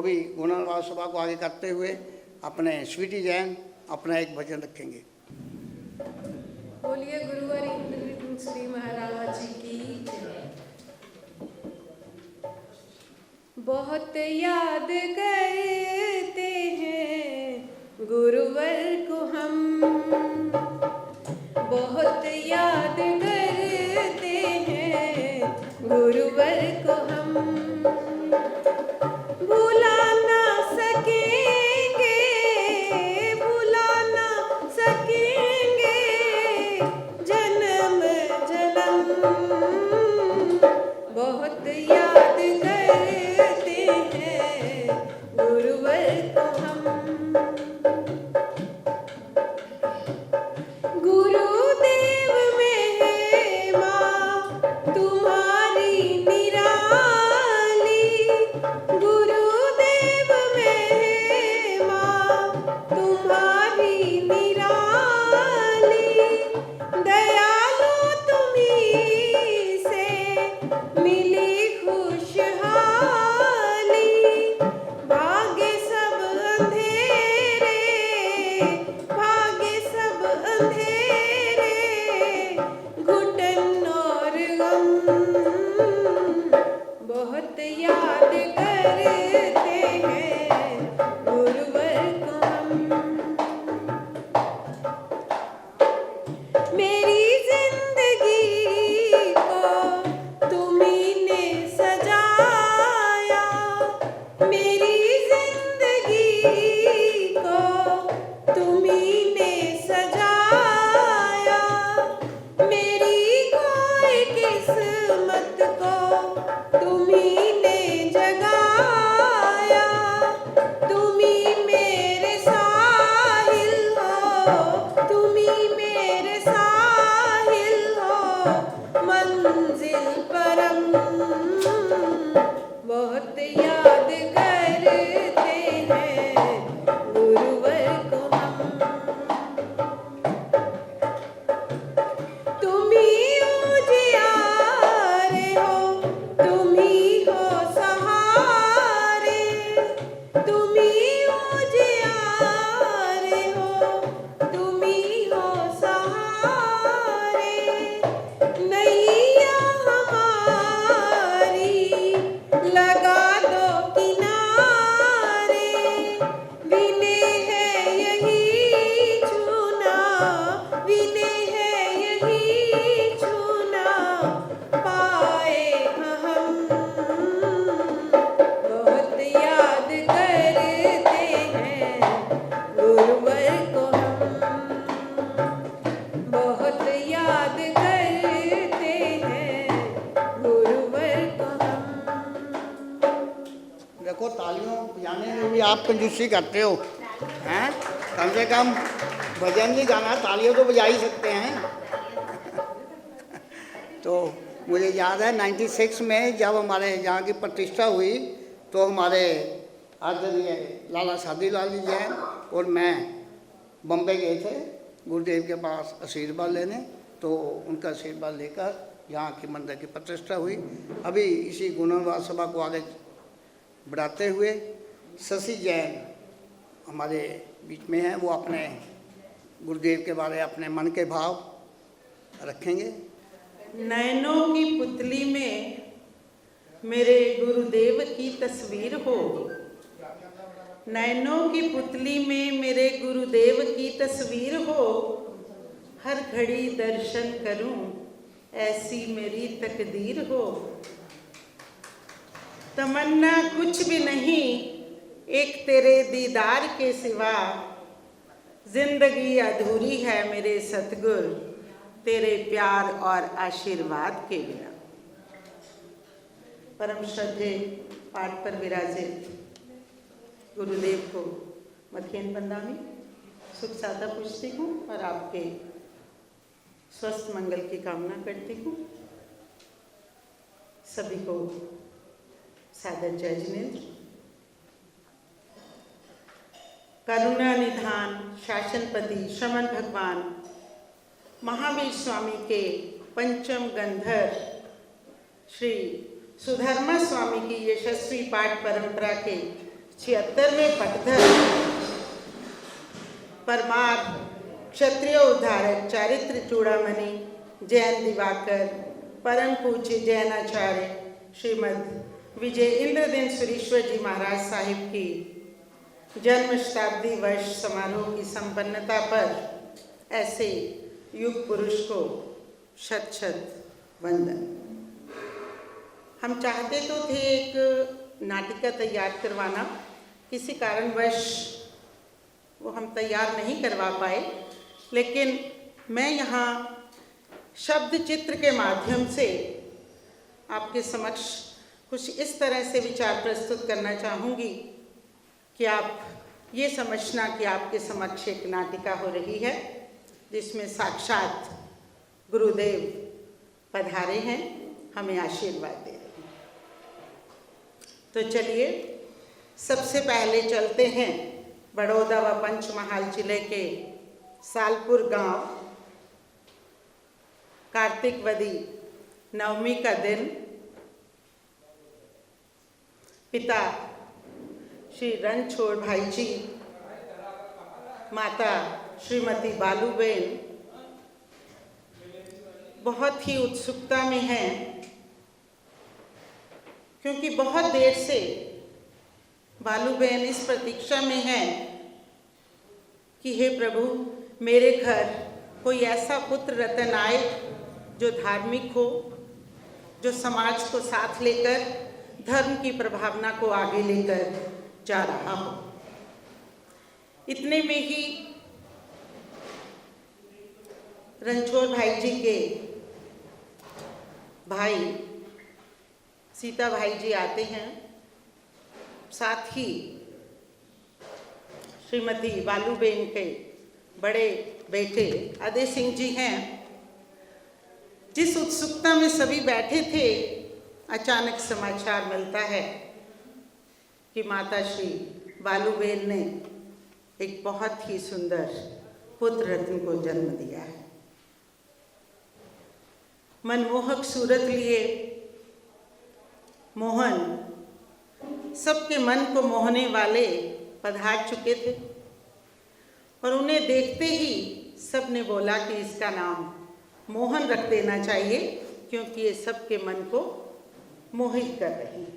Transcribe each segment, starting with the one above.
अभी गुणगान सभा को आगे करते हुए अपने स्वीटी जैन अपना एक भजन रखेंगे। बोलिए गुरुवर इंद्रविक्रम श्री महाराज की जय। बहुत याद करते हैं गुरुवर को हम, बहुत याद करते हैं गुरुवर को हम, भुला ना सकेंगे, भुला ना सकेंगे जन्म जन्म, बहुत याद करते हैं गुरुवर को हम। गुरुदेव महिमा तुम्हारी निराली, गुरुदेव महिमा तुम्हारी निराली, दयालु तुम्हीं से मिली खुशहाली, भाग्य सब अंधेरे, भाग्य सब अंधेरे, घुटन और गम, बहुत याद करते हैं गुरुवर को हम। मेरी जिंदगी को तुम्हीं ने सजाया, मेरी जिंदगी को तुम्हीं ने सजाया, मेरी खोई किस्मत को तुम्हीं ने जगाया, तुम्हीं मेरे साहिल हो, तुम्हीं मेरे साहिल हो, मंजिल परम, बहुत याद करते हैं गुरुवर को हम। तुम्हीं उजियारे हो, तुम्हीं हो सहारे, तुम्हीं उजियारे हो, तुम्हीं हो सहारे, नैया हमारी लगा दो किनारे, विनय है यही छूना, विनय है यही छूना, पाए हम, बहुत याद करते हैं गुरुवर को हम, बहुत याद करते हैं गुरुवर को हम। देखो तालियों बजाने में भी आप कंजूसी करते हो हैं, कम से कम भजन भी गाना, तालियों तो बजा ही सकते हैं। तो मुझे याद है 96 में जब हमारे यहाँ की प्रतिष्ठा हुई तो हमारे आदरणीय लाला सादी लाल जी जैन और मैं बम्बई गए थे गुरुदेव के पास आशीर्वाद लेने, तो उनका आशीर्वाद लेकर यहाँ की मंदिर की प्रतिष्ठा हुई। अभी इसी गुणगान सभा को आगे बढ़ाते हुए शशि जैन हमारे बीच में हैं, वो अपने गुरुदेव के बारे अपने मन के भाव रखेंगे। नैनों की पुतली में मेरे गुरुदेव की तस्वीर हो, नैनों की पुतली में मेरे गुरुदेव की तस्वीर हो, हर घड़ी दर्शन करूं ऐसी मेरी तकदीर हो, तमन्ना कुछ भी नहीं एक तेरे दीदार के सिवा, जिंदगी अधूरी है मेरे सतगुर तेरे प्यार और आशीर्वाद के बिना। परम श्रद्धेय पाठ पर विराजित गुरुदेव को मथेन बंदामी सुख सादा पूछती हूँ और आपके स्वस्थ मंगल की कामना करती हूँ। सभी को सादर जय जिनेन्द्र। करुणा निधान शासनपति श्रमण भगवान महावीर स्वामी के पंचम गंधर श्री सुधर्मा स्वामी की यशस्वी पाठ परंपरा के 76वें पटधर परमार क्षत्रिय उद्धारक चारित्र चूड़ामणि जैन दिवाकर परम पूज्य जैनाचार्य श्रीमद विजय इंद्रदेव सुरीश्वर जी महाराज साहिब की जन्म शताब्दी वर्ष समारोह की संपन्नता पर ऐसे युग पुरुष को शत शत वंदन। हम चाहते तो थे एक नाटिका तैयार करवाना, किसी कारणवश वो हम तैयार नहीं करवा पाए, लेकिन मैं यहाँ शब्द चित्र के माध्यम से आपके समक्ष कुछ इस तरह से विचार प्रस्तुत करना चाहूँगी कि आप ये समझना कि आपके समक्ष एक नाटिका हो रही है जिसमें साक्षात गुरुदेव पधारे हैं, हमें आशीर्वाद दे रहे हैं। तो चलिए सबसे पहले चलते हैं बड़ौदा व पंचमहाल जिले के सालपुर गांव। कार्तिक वदी नवमी का दिन पिता श्री रणछोड़ भाई जी, माता श्रीमती बालूबेन बहुत ही उत्सुकता में हैं, क्योंकि बहुत देर से बालूबेन इस प्रतीक्षा में हैं कि हे प्रभु मेरे घर कोई ऐसा पुत्र रतन आए जो धार्मिक हो, जो समाज को साथ लेकर धर्म की प्रभावना को आगे लेकर जा रहा हो। इतने में ही रणछोड़ भाई जी के भाई सीता भाई जी आते हैं, साथ ही श्रीमती बालूबेन के बड़े बेटे अदय सिंह जी हैं। जिस उत्सुकता में सभी बैठे थे, अचानक समाचार मिलता है कि माता श्री बालूबेन ने एक बहुत ही सुंदर पुत्र रत्न को जन्म दिया है। मनमोहक सूरत लिए मोहन सबके मन को मोहने वाले पधार चुके थे और उन्हें देखते ही सब ने बोला कि इसका नाम मोहन रख देना चाहिए, क्योंकि ये सबके मन को मोहित कर रही है।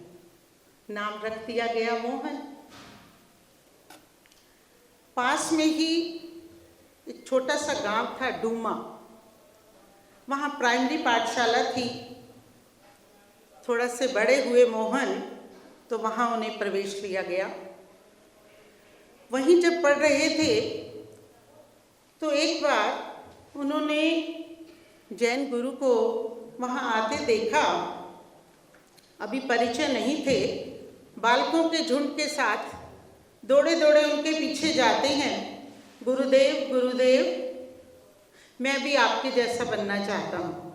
नाम रख दिया गया मोहन। पास में ही एक छोटा सा गांव था डूमा, वहाँ प्राइमरी पाठशाला थी। थोड़ा से बड़े हुए मोहन तो वहाँ उन्हें प्रवेश लिया गया। वहीं जब पढ़ रहे थे तो एक बार उन्होंने जैन गुरु को वहाँ आते देखा। अभी परिचय नहीं थे, बालकों के झुंड के साथ दौड़े दौड़े उनके पीछे जाते हैं। गुरुदेव गुरुदेव, मैं भी आपके जैसा बनना चाहता हूँ,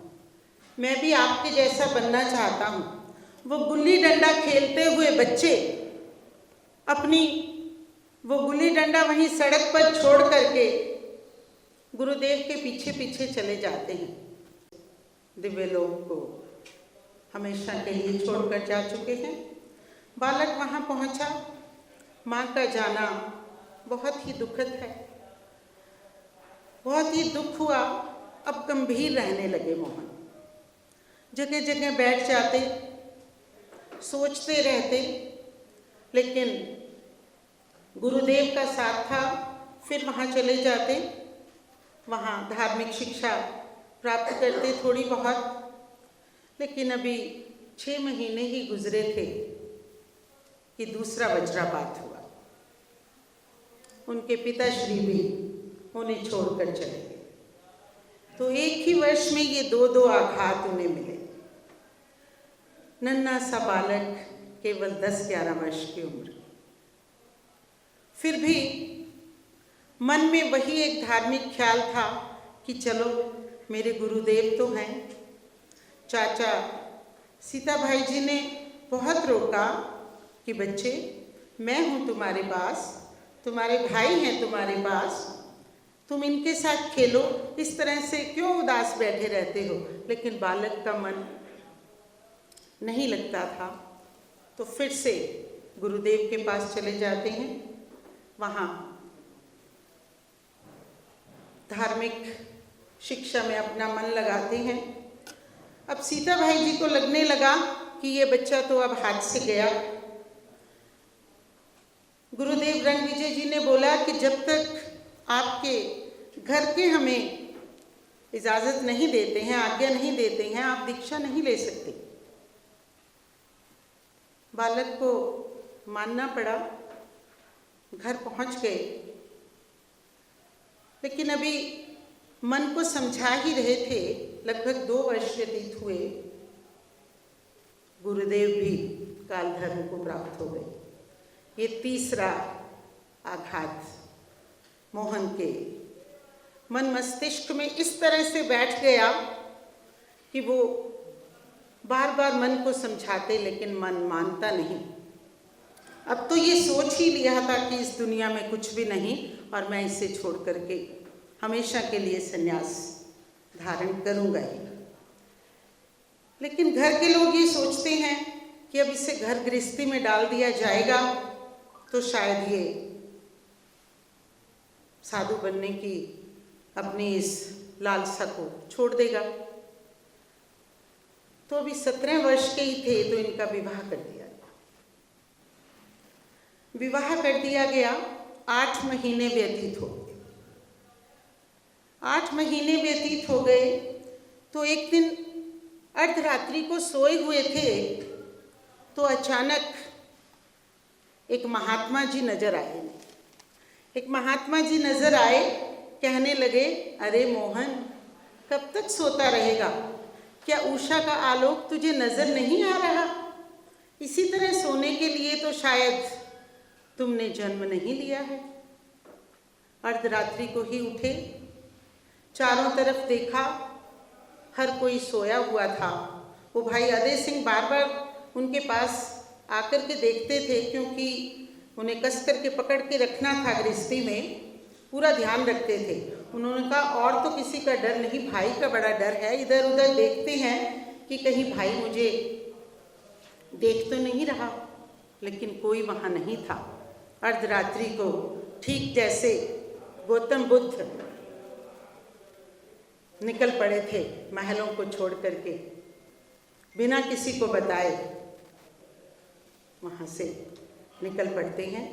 मैं भी आपके जैसा बनना चाहता हूँ। वो गुल्ली डंडा खेलते हुए बच्चे वो गुल्ली डंडा वहीं सड़क पर छोड़ करके गुरुदेव के पीछे पीछे चले जाते हैं। दिव्य लोक को हमेशा के लिए छोड़कर जा चुके हैं। बालक वहाँ पहुँचा। माँ का जाना बहुत ही दुखद है, बहुत ही दुख हुआ। अब गंभीर रहने लगे मोहन। जगह जगह बैठ जाते, सोचते रहते, लेकिन गुरुदेव का साथ था। फिर वहाँ चले जाते, वहाँ धार्मिक शिक्षा प्राप्त करते थोड़ी बहुत। लेकिन अभी 6 महीने ही गुजरे थे कि दूसरा वज्रापात हुआ। उनके पिताश्री भी उन्हें छोड़कर चले गए। तो एक ही वर्ष में ये 2 आघात उन्हें मिले। नन्हा सा बालक, केवल 10-11 वर्ष की उम्र। फिर भी मन में वही एक धार्मिक ख्याल था कि चलो मेरे गुरुदेव तो हैं। चाचा सीता भाई जी ने बहुत रोका कि बच्चे, मैं हूँ तुम्हारे पास, तुम्हारे भाई हैं तुम्हारे पास, तुम इनके साथ खेलो, इस तरह से क्यों उदास बैठे रहते हो। लेकिन बालक का मन नहीं लगता था। तो फिर से गुरुदेव के पास चले जाते हैं। वहाँ धार्मिक शिक्षा में अपना मन लगाते हैं। अब सीता भाई जी को लगने लगा कि ये बच्चा तो अब हाथ से गया। गुरुदेव रणविजय जी ने बोला कि जब तक आपके घर के हमें इजाज़त नहीं देते हैं, आज्ञा नहीं देते हैं, आप दीक्षा नहीं ले सकते। बालक को मानना पड़ा, घर पहुंच गए। लेकिन अभी मन को समझा ही रहे थे, लगभग 2 वर्ष व्यतीत हुए, गुरुदेव भी काल धर्म को प्राप्त हो गए। ये तीसरा आघात मोहन के मन मस्तिष्क में इस तरह से बैठ गया कि वो बार बार मन को समझाते, लेकिन मन मानता नहीं। अब तो ये सोच ही लिया था कि इस दुनिया में कुछ भी नहीं और मैं इसे छोड़ करके हमेशा के लिए संन्यास धारण करूंगा ही। लेकिन घर के लोग ये सोचते हैं कि अब इसे घर गृहस्थी में डाल दिया जाएगा तो शायद ये साधु बनने की अपनी इस लालसा को छोड़ देगा। तो अभी 17 वर्ष के ही थे तो इनका विवाह कर दिया गया। विवाह कर दिया गया, 8 महीने व्यतीत हो गए। 8 महीने व्यतीत हो गए तो एक दिन अर्धरात्रि को सोए हुए थे तो अचानक एक महात्मा जी नजर आए। एक महात्मा जी नजर आए, कहने लगे, अरे मोहन, कब तक सोता रहेगा? क्या उषा का आलोक तुझे नजर नहीं आ रहा? इसी तरह सोने के लिए तो शायद तुमने जन्म नहीं लिया है। अर्धरात्रि को ही उठे, चारों तरफ देखा, हर कोई सोया हुआ था। वो भाई अदय सिंह बार बार उनके पास आकर के देखते थे, क्योंकि उन्हें कस करके पकड़ के रखना था, गृहस्थी में पूरा ध्यान रखते थे। उन्होंने कहा और तो किसी का डर नहीं, भाई का बड़ा डर है। इधर उधर देखते हैं कि कहीं भाई मुझे देख तो नहीं रहा, लेकिन कोई वहाँ नहीं था। अर्धरात्रि को ठीक जैसे गौतम बुद्ध निकल पड़े थे महलों को छोड़ करके, बिना किसी को बताए वहाँ से निकल पड़ते हैं।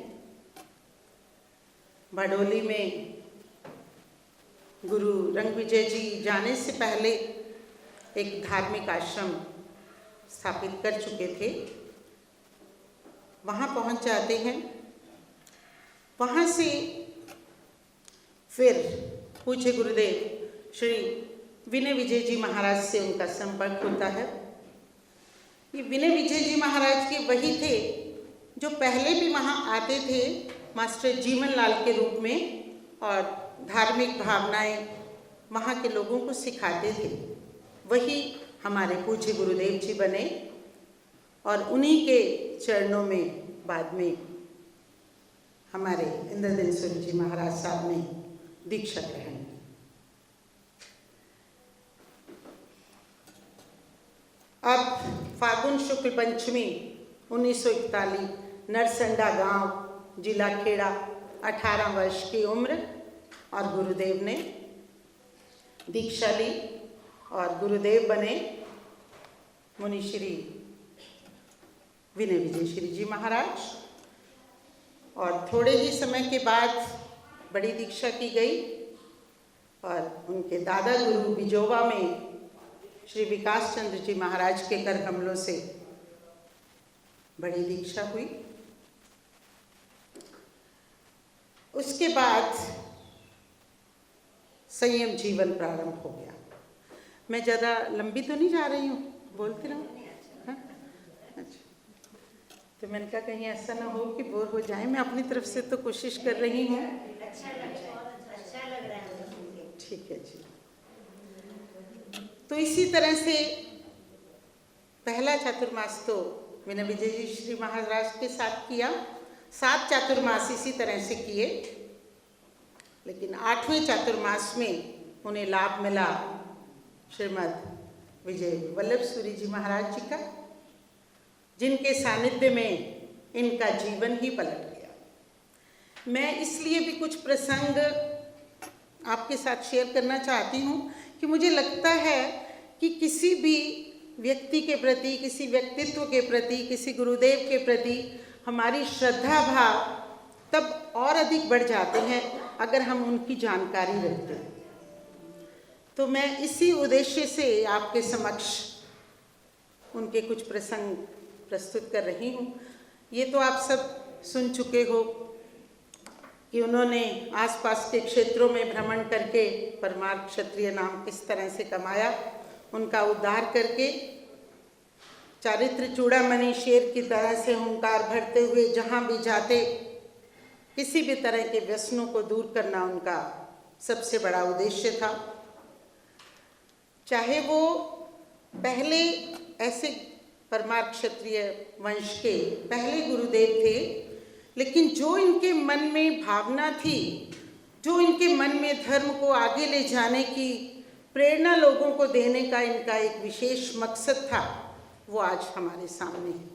बारडोली में गुरु रणविजय जी जाने से पहले एक धार्मिक आश्रम स्थापित कर चुके थे। वहाँ पहुँच जाते हैं। वहाँ से फिर पूज्य गुरुदेव श्री विनय विजय जी महाराज से उनका संपर्क होता है। ये विनय विजय जी महाराज के वही थे जो पहले भी वहाँ आते थे मास्टर जीवन लाल के रूप में, और धार्मिक भावनाएं वहाँ के लोगों को सिखाते थे। वही हमारे पूज्य गुरुदेव जी बने और उन्हीं के चरणों में बाद में हमारे इंद्रदेव जी महाराज साहब ने दीक्षा ग्रहण की। अब फागुन शुक्ल पंचमी 1941, नरसंडा गांव, जिला खेड़ा, 18 वर्ष की उम्र, और गुरुदेव ने दीक्षा ली और गुरुदेव बने मुनि श्री विनय विजय श्री जी महाराज। और थोड़े ही समय के बाद बड़ी दीक्षा की गई और उनके दादा गुरु बिजोवा में श्री विकास चंद्र जी महाराज के कर कमलों से बड़ी दीक्षा हुई। उसके बाद संयम जीवन प्रारंभ हो गया। मैं ज़्यादा लंबी तो नहीं जा रही हूँ, बोलती रहूँ? हाँ? अच्छा, तो मैंने कहा कहीं ऐसा ना हो कि बोर हो जाए। मैं अपनी तरफ से तो कोशिश कर रही हूँ। ठीक है जी। तो इसी तरह से पहला चातुर्मास तो विनय विजय जी श्री महाराज के साथ किया, 7 चातुर्मास इसी तरह से किए। लेकिन 8वें चातुर्मास में उन्हें लाभ मिला श्रीमद विजय वल्लभ सूरी जी महाराज जी का, जिनके सानिध्य में इनका जीवन ही पलट गया। मैं इसलिए भी कुछ प्रसंग आपके साथ शेयर करना चाहती हूँ कि मुझे लगता है कि किसी भी व्यक्ति के प्रति, किसी व्यक्तित्व के प्रति, किसी गुरुदेव के प्रति हमारी श्रद्धा भाव तब और अधिक बढ़ जाते हैं अगर हम उनकी जानकारी रखते हैं। तो मैं इसी उद्देश्य से आपके समक्ष उनके कुछ प्रसंग प्रस्तुत कर रही हूँ। ये तो आप सब सुन चुके हो कि उन्होंने आसपास के क्षेत्रों में भ्रमण करके परमार्थ क्षत्रिय नाम किस तरह से कमाया, उनका उद्धार करके चारित्र चूड़ामणि शेर की तरह से हुंकार भरते हुए जहाँ भी जाते किसी भी तरह के व्यसनों को दूर करना उनका सबसे बड़ा उद्देश्य था। चाहे वो पहले ऐसे परमार्थ क्षत्रिय वंश के पहले गुरुदेव थे, लेकिन जो इनके मन में भावना थी, जो इनके मन में धर्म को आगे ले जाने की प्रेरणा लोगों को देने का इनका एक विशेष मकसद था, वो आज हमारे सामने है।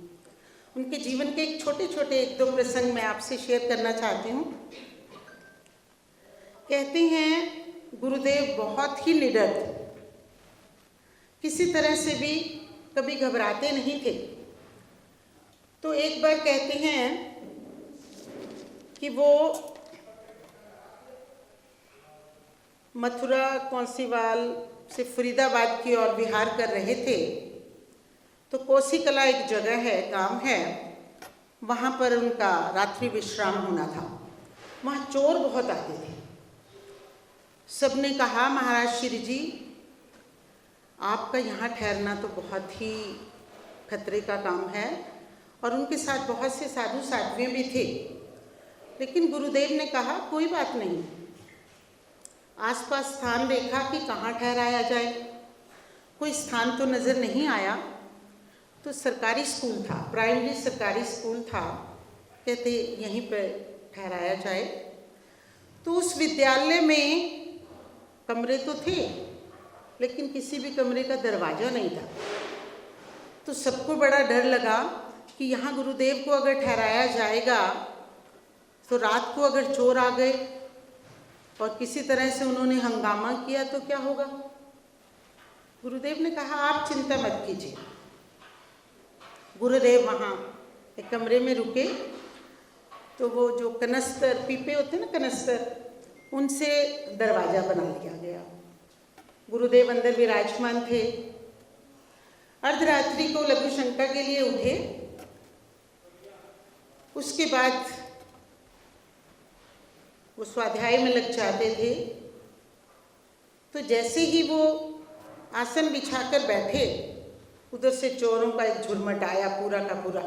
उनके जीवन के एक छोटे छोटे एक दो प्रसंग मैं आपसे शेयर करना चाहती हूँ। कहते हैं गुरुदेव बहुत ही निडर थे, किसी तरह से भी कभी घबराते नहीं थे। तो एक बार कहते हैं कि वो मथुरा कौंसीवाल से फरीदाबाद की ओर विहार कर रहे थे। तो कोसीकला एक जगह है, गांव है, वहाँ पर उनका रात्रि विश्राम होना था। वहाँ चोर बहुत आते थे। सबने कहा महाराज श्री जी आपका यहाँ ठहरना तो बहुत ही खतरे का काम है, और उनके साथ बहुत से साधु साध्वियाँ भी थे। लेकिन गुरुदेव ने कहा कोई बात नहीं, आसपास स्थान देखा कि कहाँ ठहराया जाए, कोई स्थान तो नज़र नहीं आया। तो सरकारी स्कूल था, प्राइमरी सरकारी स्कूल था, कहते यहीं पर ठहराया जाए। तो उस विद्यालय में कमरे तो थे, लेकिन किसी भी कमरे का दरवाज़ा नहीं था। तो सबको बड़ा डर लगा कि यहाँ गुरुदेव को अगर ठहराया जाएगा तो रात को अगर चोर आ गए और किसी तरह से उन्होंने हंगामा किया तो क्या होगा। गुरुदेव ने कहा आप चिंता मत कीजिए। गुरुदेव वहाँ एक कमरे में रुके। तो वो जो कनस्तर पीपे होते हैं ना, कनस्तर, उनसे दरवाज़ा बना लिया गया। गुरुदेव अंदर विराजमान थे। अर्धरात्रि को लघु शंका के लिए उठे। उसके बाद वो स्वाध्याय में लग जाते थे। तो जैसे ही वो आसन बिछाकर बैठे, उधर से चोरों का एक झुरमट आया, पूरा का पूरा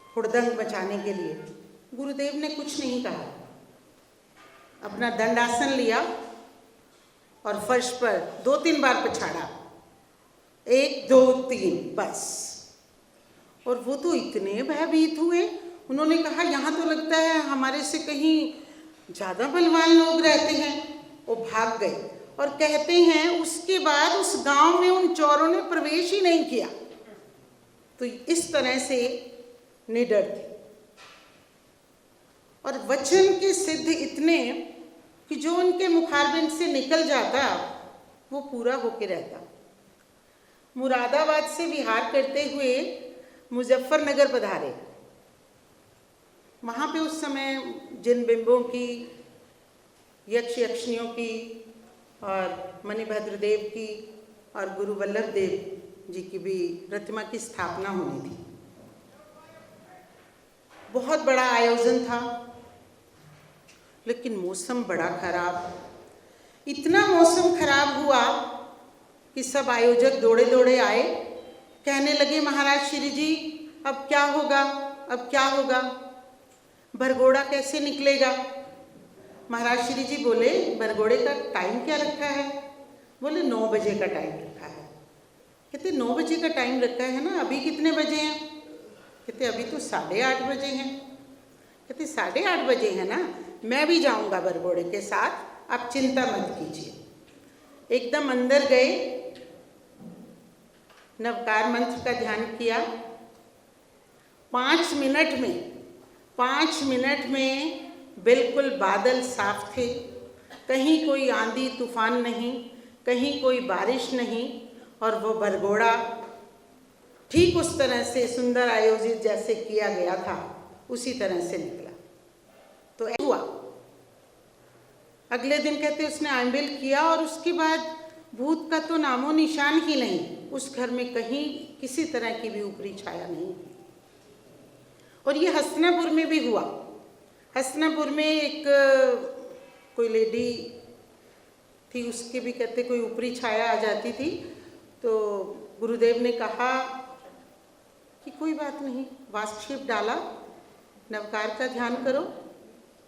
हुड़दंग मचाने के लिए। गुरुदेव ने कुछ नहीं कहा, अपना दंडासन लिया और फर्श पर 2-3 बार पछाड़ा, 1 2 3 बस। और वो तो इतने भयभीत हुए, उन्होंने कहा यहाँ तो लगता है हमारे से कहीं ज़्यादा बलवान लोग रहते हैं। वो भाग गए और कहते हैं उसके बाद उस गांव में उन चोरों ने प्रवेश ही नहीं किया। तो इस तरह से निडर थे और वचन के सिद्ध इतने कि जो उनके मुखारबिंद से निकल जाता वो पूरा होके रहता। मुरादाबाद से विहार करते हुए मुजफ्फरनगर पधारे। वहाँ पे उस समय जिन बिंबों की, यक्ष यक्षिणियों की और मणिभद्र देव की और गुरु वल्लभ देव जी की भी प्रतिमा की स्थापना होनी थी। बहुत बड़ा आयोजन था, लेकिन मौसम बड़ा खराब। इतना मौसम खराब हुआ कि सब आयोजक दौड़े दौड़े आए, कहने लगे महाराज श्री जी अब क्या होगा, अब क्या होगा, भरघोड़ा कैसे निकलेगा। महाराज श्री जी बोले भरघोड़े का टाइम क्या रखा है। बोले 9 बजे का टाइम रखा है। कहते 9 बजे का टाइम रखा है ना, अभी कितने बजे हैं। कहते अभी तो 8:30 बजे हैं। कहते 8:30 बजे है ना, मैं भी जाऊंगा भरघोड़े के साथ, आप चिंता मत कीजिए। एकदम अंदर गए, नवकार मंत्र का ध्यान किया, 5 मिनट में बिल्कुल बादल साफ थे, कहीं कोई आंधी तूफान नहीं, कहीं कोई बारिश नहीं, और वो बरगोड़ा ठीक उस तरह से सुंदर आयोजित जैसे किया गया था उसी तरह से निकला। तो ऐसा हुआ। अगले दिन कहते उसने आंबिल किया और उसके बाद भूत का तो नामो निशान ही नहीं, उस घर में कहीं किसी तरह की भी ऊपरी छाया नहीं। और ये हसनापुर में भी हुआ। हसनापुर में एक कोई लेडी थी, उसके भी कहते कोई ऊपरी छाया आ जाती थी। तो गुरुदेव ने कहा कि कोई बात नहीं, वास्तुशिल्प डाला, नवकार का ध्यान करो,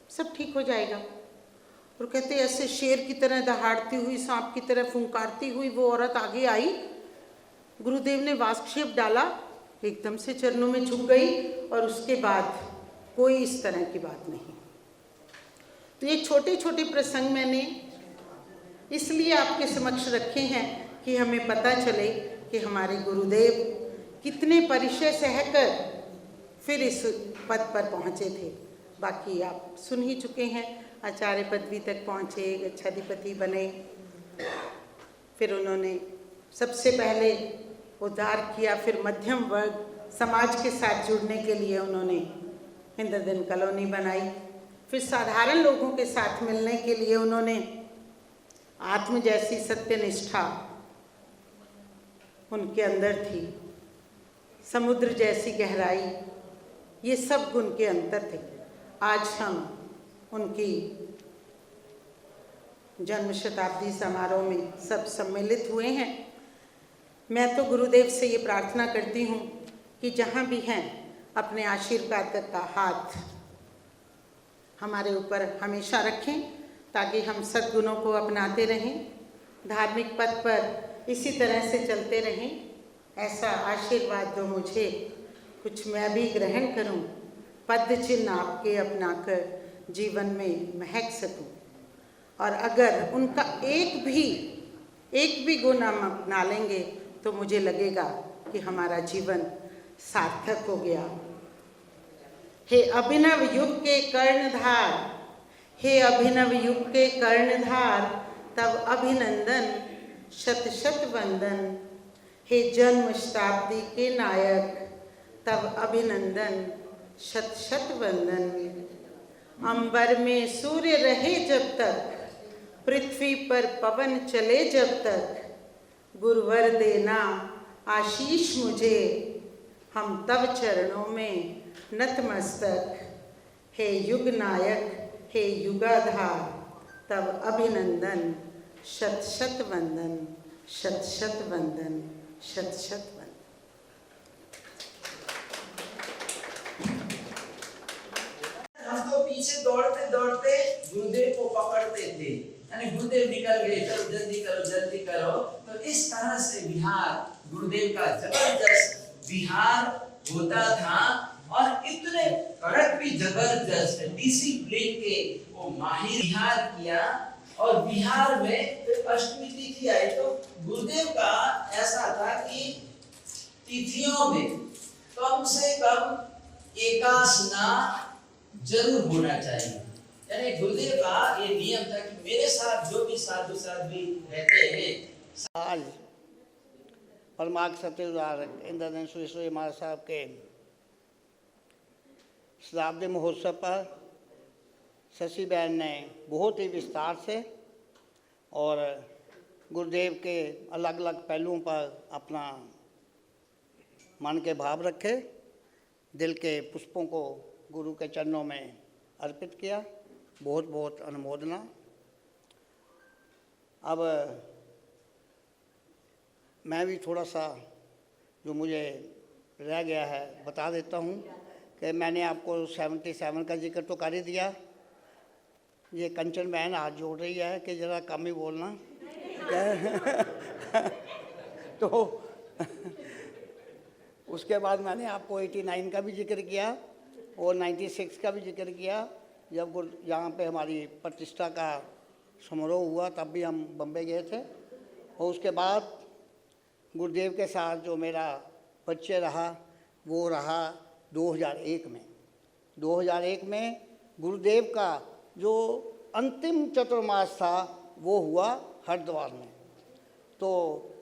सब ठीक हो जाएगा। और कहते ऐसे शेर की तरह दहाड़ती हुई, सांप की तरह फुंकारती हुई वो औरत आगे आई। गुरुदेव ने वास्तुशिल्प डाला, एकदम से चरणों में झुक गई, और उसके बाद कोई इस तरह की बात नहीं। तो ये छोटे छोटे प्रसंग मैंने इसलिए आपके समक्ष रखे हैं कि हमें पता चले कि हमारे गुरुदेव कितने परिचय सहकर फिर इस पद पर पहुँचे थे। बाकी आप सुन ही चुके हैं, आचार्य पदवी तक पहुँचे, गच्छाधिपति बने, फिर उन्होंने सबसे पहले उद्धार किया, फिर मध्यम वर्ग समाज के साथ जुड़ने के लिए उन्होंने इंद्रधन कॉलोनी बनाई, फिर साधारण लोगों के साथ मिलने के लिए उन्होंने आत्म जैसी सत्यनिष्ठा उनके अंदर थी, समुद्र जैसी गहराई, ये सब गुण के अंतर थे। आज हम उनकी जन्म शताब्दी समारोह में सब सम्मिलित हुए हैं। मैं तो गुरुदेव से ये प्रार्थना करती हूँ कि जहाँ भी हैं अपने आशीर्वाद का हाथ हमारे ऊपर हमेशा रखें, ताकि हम सद्गुणों को अपनाते रहें, धार्मिक पथ पर इसी तरह से चलते रहें। ऐसा आशीर्वाद दो मुझे, कुछ मैं भी ग्रहण करूं, पद चिन्ह आपके अपनाकर जीवन में महक सकूं। और अगर उनका एक भी गुण हम अपना लेंगे तो मुझे लगेगा कि हमारा जीवन सार्थक हो गया। हे अभिनव युग के कर्णधार, हे अभिनव युग के कर्णधार, तब अभिनंदन शत शत वंदन। हे जन्म शताब्दी के नायक, तब अभिनंदन शत शत वंदन। अंबर में सूर्य रहे जब तक, पृथ्वी पर पवन चले जब तक, गुरुवर देना आशीष मुझे, हम तब चरणों में नतमस्तक। हे युग नायक, हे युगाधार, तब अभिनंदन शत शत वंदन, शत शत वंदन, शत शत वंदन। हम तो पीछे दौड़ते दौड़ते गुरुदेव को पकड़ते थे, यानी गुरुदेव निकल गए, चलो जल्दी करो। तो इस तरह से विहार, गुरुदेव का जबरदस्त विहार होता था, और इतने कड़क भी जबरदस्त डिसिप्लिन के वो माहिर विहार किया। और बिहार में अष्टमी तिथि आई तो गुरुदेव का ऐसा था कि तिथियों में कम से कम एकासना जरूर होना चाहिए। यानी गुरुदेव का ये नियम था कि मेरे साथ जो भी साधु साध्वी रहते हैं। आज परमार्थ सत्य उदाहरक इंद्रधन सुरेश्वरी महाराज साहब के शताब्दी महोत्सव पर शशि बहन ने बहुत ही विस्तार से और गुरुदेव के अलग अलग पहलुओं पर अपना मन के भाव रखे, दिल के पुष्पों को गुरु के चरणों में अर्पित किया। बहुत बहुत अनुमोदना। अब मैं भी थोड़ा सा जो मुझे रह गया है बता देता हूँ कि मैंने आपको 77 का जिक्र तो कर ही दिया। ये कंचन बहन हाथ जोड़ रही है कि ज़रा कम ही बोलना। तो उसके बाद मैंने आपको 89 का भी जिक्र किया और 96 का भी जिक्र किया, जब यहाँ पे हमारी प्रतिष्ठा का समारोह हुआ, तब भी हम बम्बई गए थे। और उसके बाद गुरुदेव के साथ जो मेरा परिचय रहा वो रहा 2001 में। 2001 में गुरुदेव का जो अंतिम चतुर्मास था वो हुआ हरिद्वार में। तो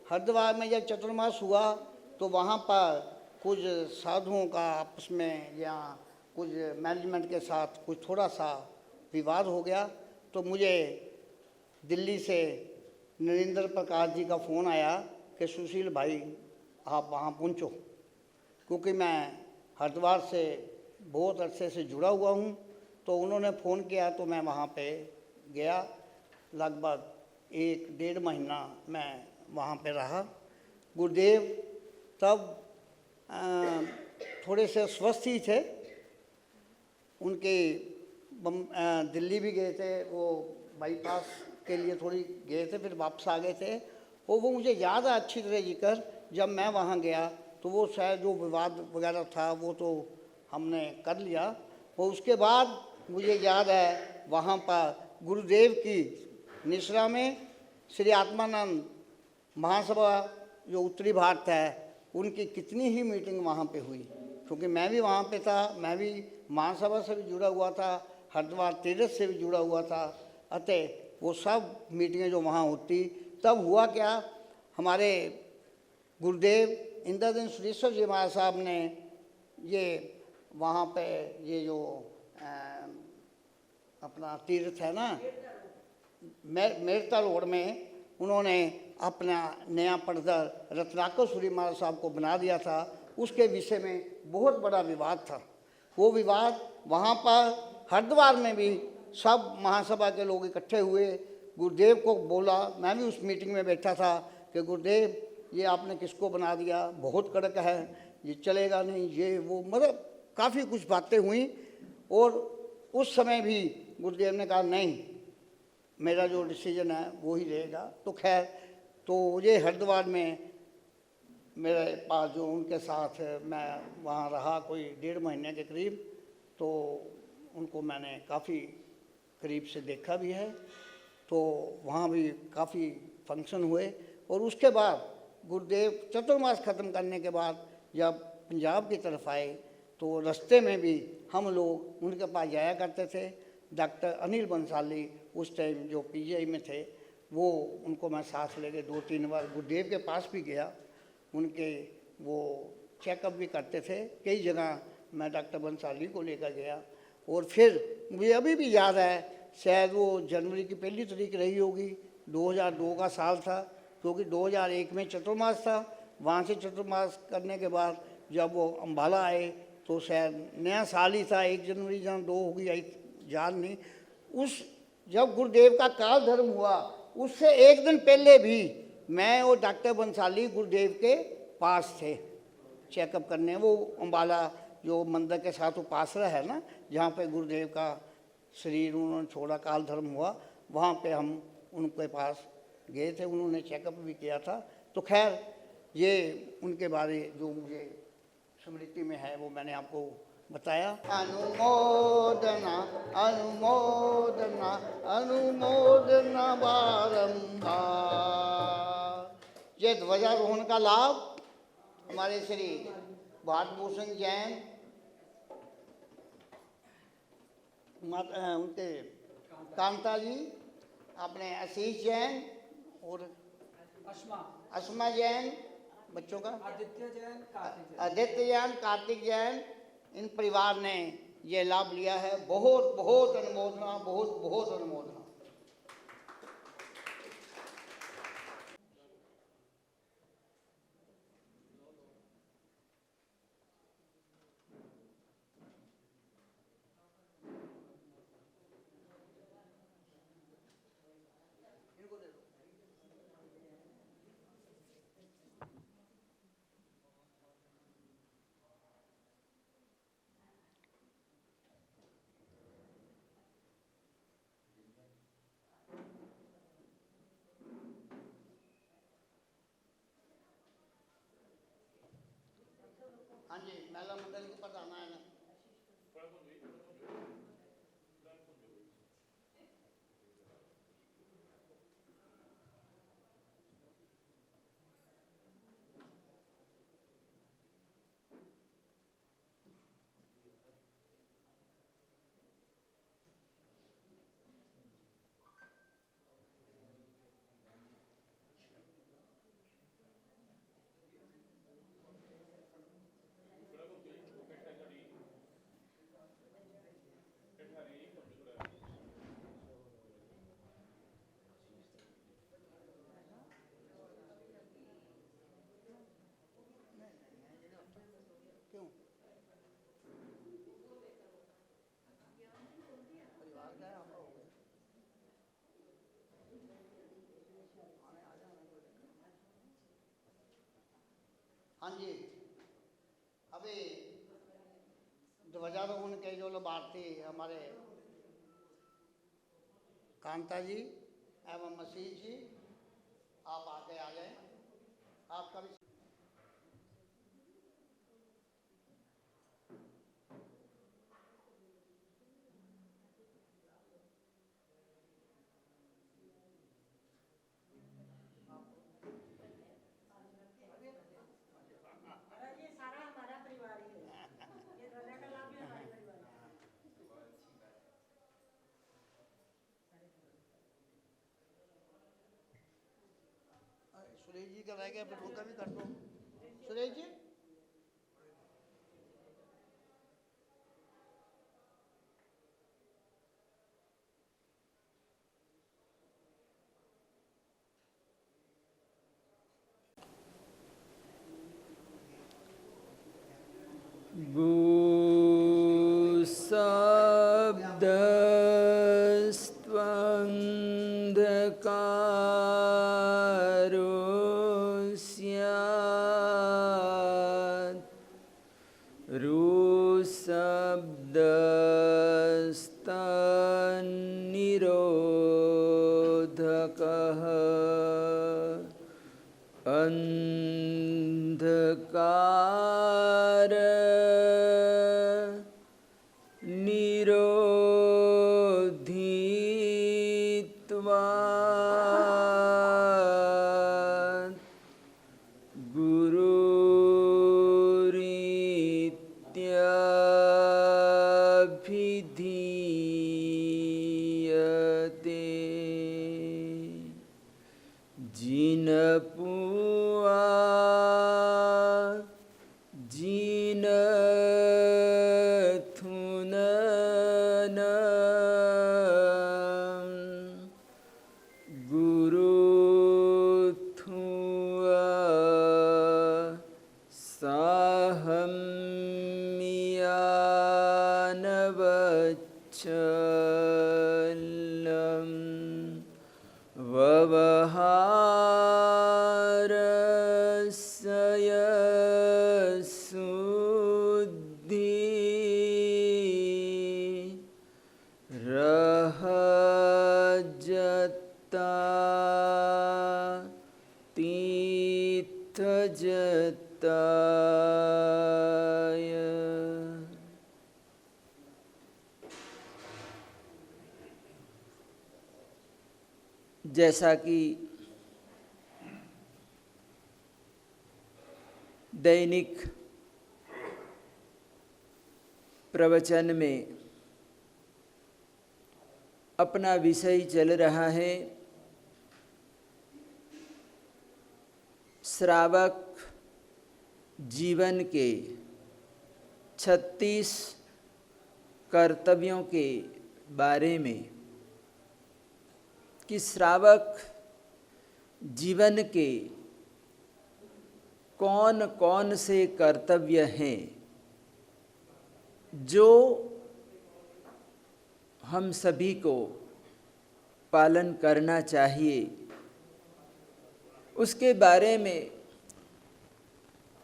हरिद्वार में जब चतुर्मास हुआ तो वहाँ पर कुछ साधुओं का आपस में या कुछ मैनेजमेंट के साथ कुछ थोड़ा सा विवाद हो गया। तो मुझे दिल्ली से नरेंद्र प्रकाश जी का फ़ोन आया कि सुशील भाई आप वहाँ पहुँचो, क्योंकि मैं हरिद्वार से बहुत अरसे से जुड़ा हुआ हूँ। तो उन्होंने फ़ोन किया तो मैं वहाँ पे गया। लगभग 1-1.5 महीना मैं वहाँ पे रहा। गुरुदेव तब थोड़े से स्वस्थ ही थे। उनके दिल्ली भी गए थे, वो बाईपास के लिए थोड़ी गए थे, फिर वापस आ गए थे। और वो मुझे याद है अच्छी तरह जिक्र, जब मैं वहाँ गया तो वो शायद जो विवाद वगैरह था वो तो हमने कर लिया। और उसके बाद मुझे याद है वहाँ पर गुरुदेव की निश्रा में श्री आत्मानंद महासभा जो उत्तरी भारत है उनकी कितनी ही मीटिंग वहाँ पे हुई, क्योंकि मैं भी वहाँ पे था। मैं भी महासभा से भी जुड़ा हुआ था, हरिद्वार तीर्थ से भी जुड़ा हुआ था। अतः वो सब मीटिंगें जो वहाँ होती, तब हुआ क्या, हमारे गुरुदेव इंद्रदीन सुरेश्वर जी महाराज साहब ने ये वहाँ पे ये जो अपना तीर्थ है ना मेरता रोड में, उन्होंने अपना नया परिसर रत्नाकर सूरी महाराज साहब को बना दिया था। उसके विषय में बहुत बड़ा विवाद था। वो विवाद वहाँ पर हरिद्वार में भी सब महासभा के लोग इकट्ठे हुए, गुरुदेव को बोला। मैं भी उस मीटिंग में बैठा था कि गुरुदेव ये आपने किसको बना दिया, बहुत कड़क है, ये चलेगा नहीं, ये वो, मतलब काफ़ी कुछ बातें हुई। और उस समय भी गुरुदेव ने कहा नहीं, मेरा जो डिसीजन है वो ही रहेगा। तो खैर, तो ये हरिद्वार में मेरे पास जो उनके साथ मैं वहाँ रहा कोई 1.5 महीने के करीब, तो उनको मैंने काफ़ी करीब से देखा भी है। तो वहाँ भी काफ़ी फंक्शन हुए। और उसके बाद गुरुदेव चतुर्मास ख़त्म करने के बाद जब पंजाब की तरफ आए तो रास्ते में भी हम लोग उनके पास जाया करते थे। डॉक्टर अनिल बंसाली उस टाइम जो पीजीआई में थे, वो उनको मैं साथ लेके 2-3 बार गुरुदेव के पास भी गया, उनके वो चेकअप भी करते थे। कई जगह मैं डॉक्टर बंसाली को लेकर गया। और फिर मुझे अभी भी याद है, शायद वो जनवरी की 1 तारीख रही होगी, 2002 का साल था, क्योंकि 2001 में चतुर्मास था। वहाँ से चतुर्मास करने के बाद जब वो अम्बाला आए तो शायद नया साल ही था, 1 जनवरी जहाँ 2 होगी याद नहीं। उस जब गुरुदेव का काल धर्म हुआ उससे 1 दिन पहले भी मैं और डॉक्टर बंसाली गुरुदेव के पास थे चेकअप करने। वो अम्बाला जो मंदिर के साथ उपासना है ना, जहाँ पे गुरुदेव का शरीर उन्होंने छोड़ा, काल धर्म हुआ, वहाँ पे हम उनके पास गए थे, उन्होंने चेकअप भी किया था। तो खैर, ये उनके बारे जो मुझे स्मृति में है वो मैंने आपको बताया। अनुमोदना अनुमोदना अनुमोदना बारंबार। ये ध्वजारोहण का लाभ हमारे श्री भारत भूषण जैन उनके कांता जी, अपने आशीष जैन और अस्मा जैन, बच्चों का आदित्य जैन, कार्तिक जैन, इन परिवार ने ये लाभ लिया है। बहुत बहुत अनुमोदना, बहुत बहुत अनुमोदना। हाँ जी, अभी ध्वजारोहण के जो लाभार्थी हमारे कांता जी एवं मसीह जी, आप आगे आ जाएं। आपका भी ये सारा हमारा परिवार ही है। ये ध्वजा का लाभ भी हमारे परिवार का है। सुरेश जी का रह गया, फिर उनका भी कर दो। सुरेश जी गुशब्दस्त्वन्धकारो स्यात् रुशब्दस्तन्निरोधकः अंधकार निरोधित्वात् गुरुरीत्यभिधीयते जिनपुआ जिनथुनन गुरुथुआ साहम्यानवच्छलम् ववहारस्य शुद्धि रहजता तीर्थजताय। जैसा कि दैनिक प्रवचन में अपना विषय चल रहा है, श्रावक जीवन के 36 कर्तव्यों के बारे में कि श्रावक जीवन के कौन कौन से कर्तव्य हैं जो हम सभी को पालन करना चाहिए। उसके बारे में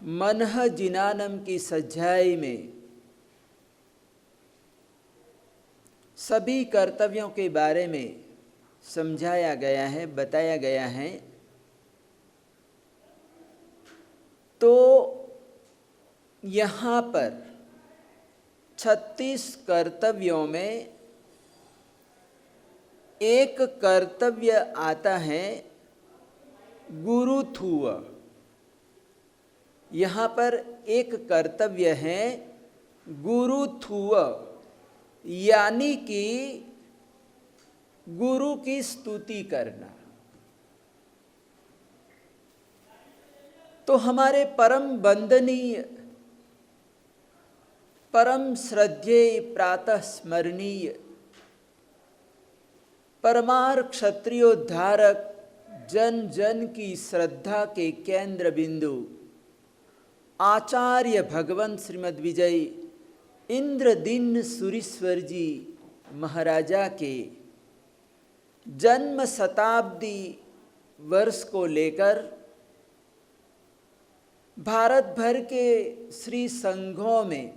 मनः जिनानम की सज्जाई में सभी कर्तव्यों के बारे में समझाया गया है, बताया गया है। तो यहाँ पर 36 कर्तव्यों में एक कर्तव्य आता है गुरुत्व। यहाँ पर एक कर्तव्य है गुरुत्व, यानी कि गुरु की स्तुति करना। तो हमारे परम वंदनीय, परम श्रद्धेय, प्रातः स्मरणीय, परमार क्षत्रियोद्धारक, जन जन की श्रद्धा के केंद्र बिंदु आचार्य भगवंत श्रीमद् विजय इंद्रदीन सुरीश्वर जी महाराजा के जन्म शताब्दी वर्ष को लेकर भारत भर के श्री संघों में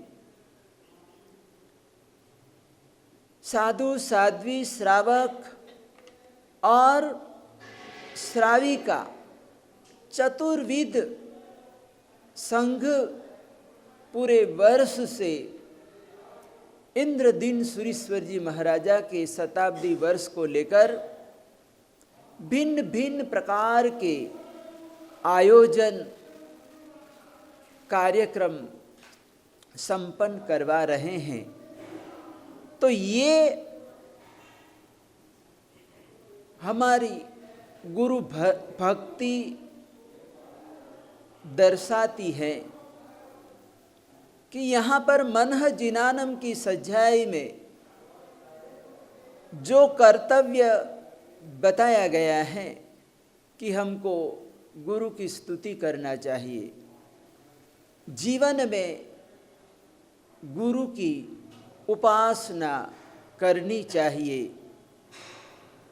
साधु, साध्वी, श्रावक और श्राविका चतुर्विध संघ पूरे वर्ष से इंद्रदीन सूरीश्वर जी महाराजा के शताब्दी वर्ष को लेकर भिन्न भिन्न प्रकार के आयोजन कार्यक्रम संपन्न करवा रहे हैं। तो ये हमारी गुरु भक्ति दर्शाती है कि यहाँ पर मनः जिनानम की सज्जाई में जो कर्तव्य बताया गया है कि हमको गुरु की स्तुति करना चाहिए, जीवन में गुरु की उपासना करनी चाहिए,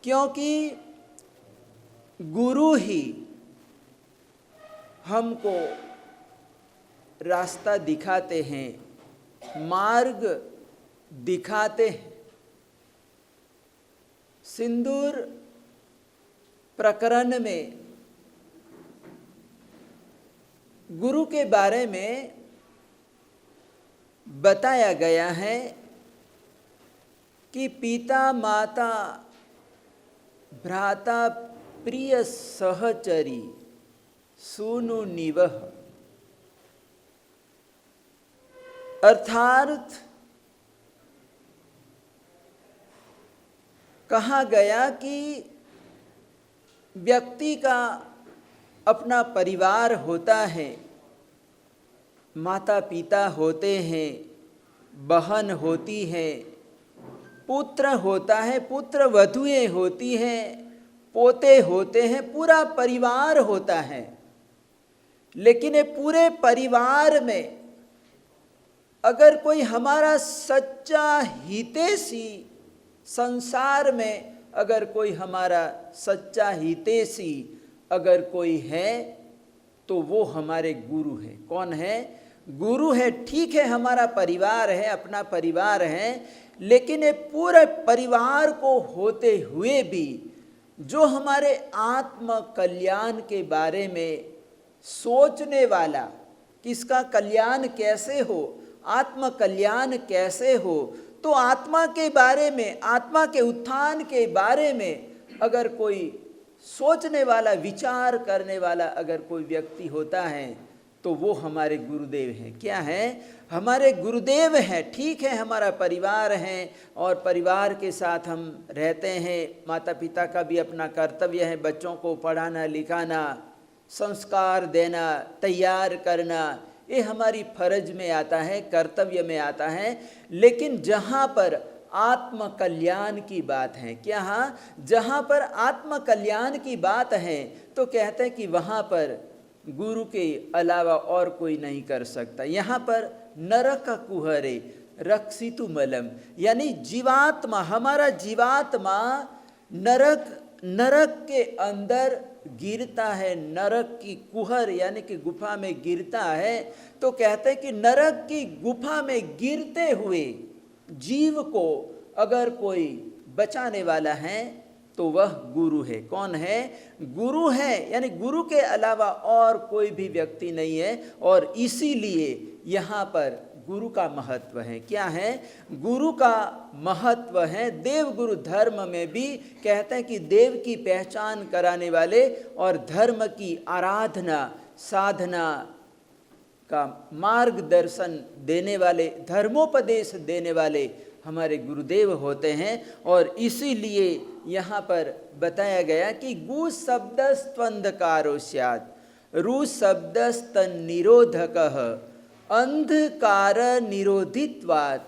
क्योंकि गुरु ही हमको रास्ता दिखाते हैं, मार्ग दिखाते हैं। सिंदूर प्रकरण में गुरु के बारे में बताया गया है कि पिता, माता, भ्राता, प्रिय सहचरी, सूनु निवह, अर्थात कहा गया कि व्यक्ति का अपना परिवार होता है, माता पिता होते हैं, बहन होती है, पुत्र होता है, पुत्र वधुएं होती हैं, पोते होते हैं, पूरा परिवार होता है। लेकिन ये पूरे परिवार में अगर कोई हमारा सच्चा हितैषी, संसार में अगर कोई हमारा सच्चा हितैषी अगर कोई है तो वो हमारे गुरु है। कौन है? गुरु है। ठीक है, हमारा परिवार है, अपना परिवार है, लेकिन ये पूरे परिवार को होते हुए भी जो हमारे आत्म कल्याण के बारे में सोचने वाला, किसका कल्याण कैसे हो, आत्म कल्याण कैसे हो, तो आत्मा के बारे में, आत्मा के उत्थान के बारे में अगर कोई सोचने वाला, विचार करने वाला अगर कोई व्यक्ति होता है तो वो हमारे गुरुदेव हैं। क्या है? हमारे गुरुदेव हैं। ठीक है, हमारा परिवार है और परिवार के साथ हम रहते हैं। माता पिता का भी अपना कर्तव्य है, बच्चों को पढ़ाना, लिखाना, संस्कार देना, तैयार करना, ये हमारी फर्ज में आता है, कर्तव्य में आता है। लेकिन जहाँ पर आत्म कल्याण की बात है, क्या? हाँ, जहाँ पर आत्म कल्याण की बात है तो कहते हैं कि वहाँ पर गुरु के अलावा और कोई नहीं कर सकता। यहाँ पर नरक कुहरे रक्षितु मलम, यानी जीवात्मा, हमारा जीवात्मा नरक के अंदर गिरता है, नरक की कुहर यानी कि गुफा में गिरता है। तो कहते हैं कि नरक की गुफा में गिरते हुए जीव को अगर कोई बचाने वाला है तो वह गुरु है। कौन है? गुरु है, यानी गुरु के अलावा और कोई भी व्यक्ति नहीं है। और इसीलिए यहाँ पर गुरु का महत्व है। क्या है? गुरु का महत्व है। देव गुरु धर्म में भी कहते हैं कि देव की पहचान कराने वाले और धर्म की आराधना, साधना का मार्गदर्शन देने वाले, धर्मोपदेश देने वाले हमारे गुरुदेव होते हैं। और इसीलिए यहाँ पर बताया गया कि गु शब्दस्त्वंधकारो स्यात्, रु शब्दस्तन्निरोधकः, अंधकार निरोधित्वात्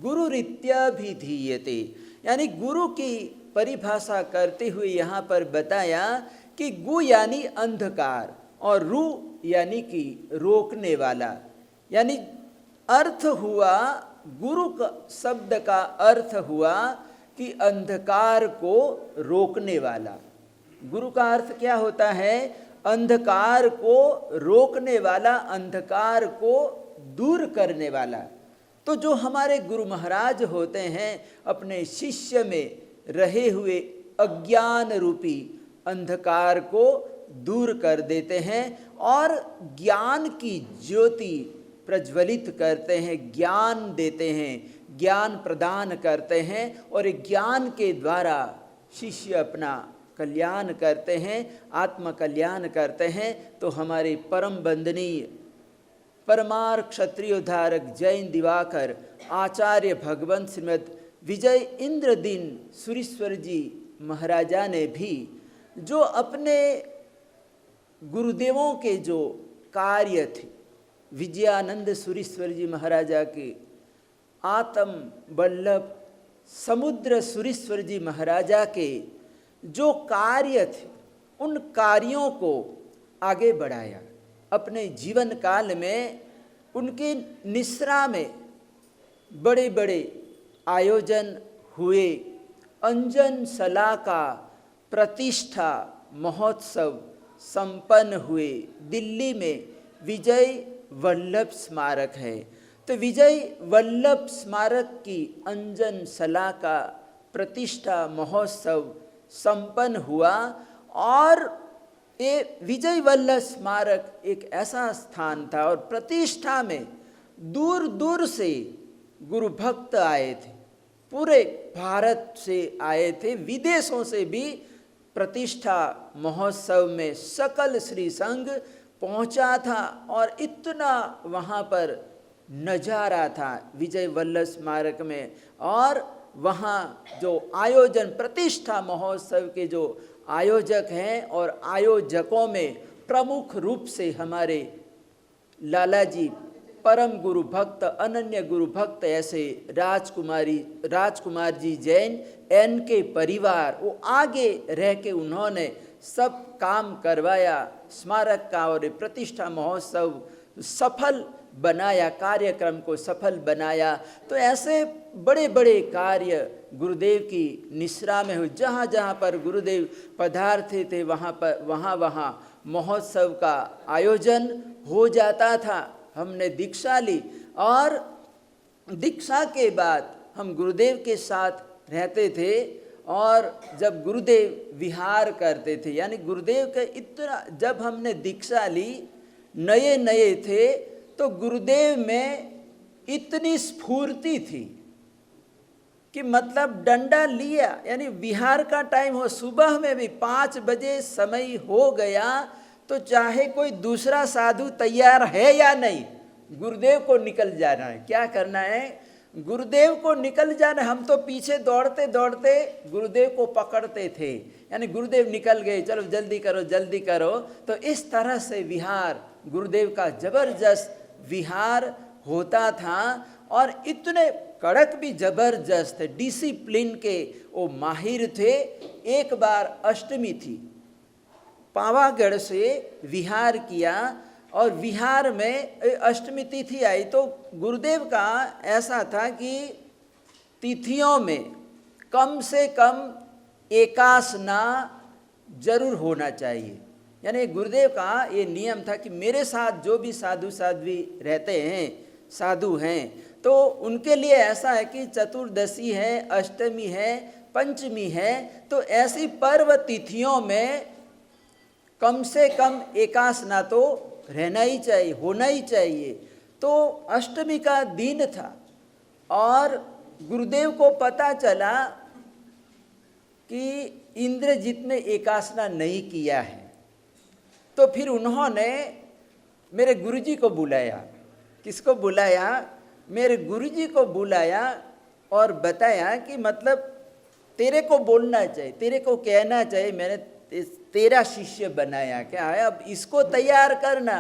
गुरुरित्यभिधीयते। यानी गुरु की परिभाषा करते हुए यहाँ पर बताया कि गु यानी अंधकार और रु यानी कि रोकने वाला। यानी अर्थ हुआ, गुरु का शब्द का अर्थ हुआ कि अंधकार को रोकने वाला। गुरु का अर्थ क्या होता है? अंधकार को रोकने वाला, अंधकार को दूर करने वाला। तो जो हमारे गुरु महाराज होते हैं अपने शिष्य में रहे हुए अज्ञान रूपी अंधकार को दूर कर देते हैं और ज्ञान की ज्योति प्रज्वलित करते हैं, ज्ञान देते हैं, ज्ञान प्रदान करते हैं और ज्ञान के द्वारा शिष्य अपना कल्याण करते हैं, आत्म कल्याण करते हैं। तो हमारे परम वंदनीय परमार क्षत्रियोद्धारक जैन दिवाकर आचार्य भगवंत श्रीमद विजय इंद्रदीन सुरीश्वर जी महाराजा ने भी जो अपने गुरुदेवों के जो कार्य थे, विजयानंद सुरीश्वर जी महाराजा के, आत्म वल्लभ समुद्र सुरीश्वर जी महाराजा के जो कार्य थे, उन कार्यों को आगे बढ़ाया। अपने जीवन काल में उनके निस्रा में बड़े बड़े आयोजन हुए। अंजन सला का प्रतिष्ठा महोत्सव संपन्न हुए। दिल्ली में विजय वल्लभ स्मारक है, तो विजय वल्लभ स्मारक की अंजन सला का प्रतिष्ठा महोत्सव संपन्न हुआ। और ये विजय वल्लभ स्मारक एक ऐसा स्थान था और प्रतिष्ठा में दूर दूर से गुरु भक्त आए थे, पूरे भारत से आए थे, विदेशों से भी प्रतिष्ठा महोत्सव में सकल श्री संघ पहुंचा था। और इतना वहाँ पर नज़ारा था विजय वल्लभ स्मारक में। और वहाँ जो आयोजन प्रतिष्ठा महोत्सव के जो आयोजक हैं और आयोजकों में प्रमुख रूप से हमारे लाला जी परम गुरु भक्त, अनन्य गुरु भक्त ऐसे राजकुमार जी जैन, इनके परिवार, वो आगे रह के उन्होंने सब काम करवाया स्मारक का और प्रतिष्ठा महोत्सव सफल बनाया, कार्यक्रम को सफल बनाया। तो ऐसे बड़े बड़े कार्य गुरुदेव की निश्रा में हुए। जहाँ जहाँ पर गुरुदेव पधारते थे वहाँ महोत्सव का आयोजन हो जाता था। हमने दीक्षा ली और दीक्षा के बाद हम गुरुदेव के साथ रहते थे। और जब गुरुदेव विहार करते थे, यानी गुरुदेव के इतना, जब हमने दीक्षा ली नए नए थे तो गुरुदेव में इतनी स्फूर्ति थी कि मतलब डंडा लिया, यानी विहार का टाइम हो, सुबह में भी 5 बजे समय हो गया तो चाहे कोई दूसरा साधु तैयार है या नहीं, गुरुदेव को निकल जाना है। क्या करना है? गुरुदेव को निकल जाना। हम तो पीछे दौड़ते दौड़ते गुरुदेव को पकड़ते थे, यानी गुरुदेव निकल गए, चलो जल्दी करो जल्दी करो। तो इस तरह से विहार, गुरुदेव का जबरदस्त विहार होता था। और इतने कड़क भी जबरदस्त, डिसिप्लिन के वो माहिर थे। एक बार अष्टमी थी, पावागढ़ से विहार किया और विहार में अष्टमी तिथि आई तो गुरुदेव का ऐसा था कि तिथियों में कम से कम एकासना जरूर होना चाहिए। यानी गुरुदेव का ये नियम था कि मेरे साथ जो भी साधु साध्वी रहते हैं, साधु हैं, तो उनके लिए ऐसा है कि चतुर्दशी है, अष्टमी है, पंचमी है, तो ऐसी पर्व तिथियों में कम से कम एकासना तो रहना ही चाहिए, होना ही चाहिए। तो अष्टमी का दिन था और गुरुदेव को पता चला कि इंद्रजीत ने एकासना नहीं किया है। तो फिर उन्होंने मेरे गुरुजी को बुलाया। किसको बुलाया? मेरे गुरुजी को बुलाया और बताया कि मतलब तेरे को बोलना चाहिए, तेरे को कहना चाहिए, मैंने तेरा शिष्य बनाया, क्या है, अब इसको तैयार करना,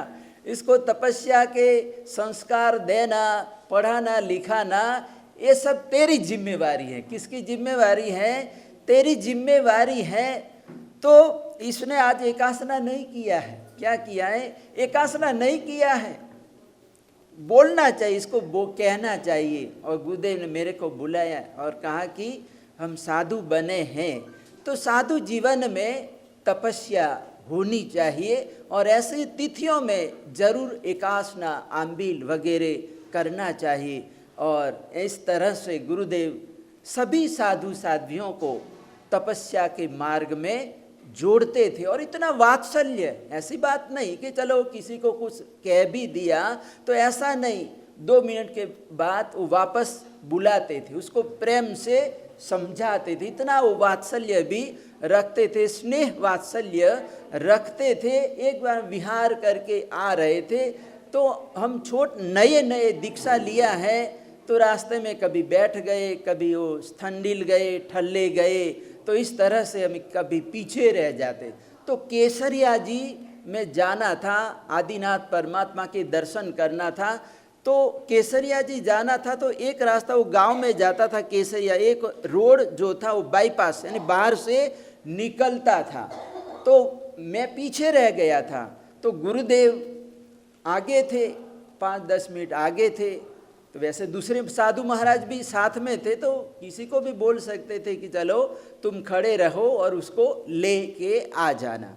इसको तपस्या के संस्कार देना, पढ़ाना लिखाना, ये सब तेरी जिम्मेवारी है। किसकी जिम्मेवारी है? तेरी जिम्मेवारी है। तो इसने आज एकासना नहीं किया है। क्या किया है? एकासना नहीं किया है। बोलना चाहिए, इसको कहना चाहिए। और गुरुदेव ने मेरे को बुलाया और कहा कि हम साधु बने हैं तो साधु जीवन में तपस्या होनी चाहिए और ऐसी तिथियों में जरूर एकासना आंबील वगैरह करना चाहिए। और इस तरह से गुरुदेव सभी साधु साध्वियों को तपस्या के मार्ग में जोड़ते थे। और इतना वात्सल्य, ऐसी बात नहीं कि चलो किसी को कुछ कह भी दिया तो ऐसा नहीं, 2 मिनट के बाद वो वापस बुलाते थे, उसको प्रेम से समझाते थे, इतना वो वात्सल्य भी रखते थे, स्नेह वात्सल्य रखते थे। एक बार विहार करके आ रहे थे तो हम नए नए दीक्षा लिया है तो रास्ते में कभी बैठ गए, कभी वो स्थंडिल गए, ठल्ले गए, तो इस तरह से हम कभी पीछे रह जाते। तो केसरिया जी में जाना था, आदिनाथ परमात्मा के दर्शन करना था, तो केसरिया जी जाना था। तो एक रास्ता वो गांव में जाता था केसरिया, एक रोड जो था वो बाईपास यानी बाहर से निकलता था, तो मैं पीछे रह गया था। तो गुरुदेव आगे थे, 5-10 मिनट आगे थे। तो वैसे दूसरे साधु महाराज भी साथ में थे, तो किसी को भी बोल सकते थे कि चलो तुम खड़े रहो और उसको ले के आ जाना,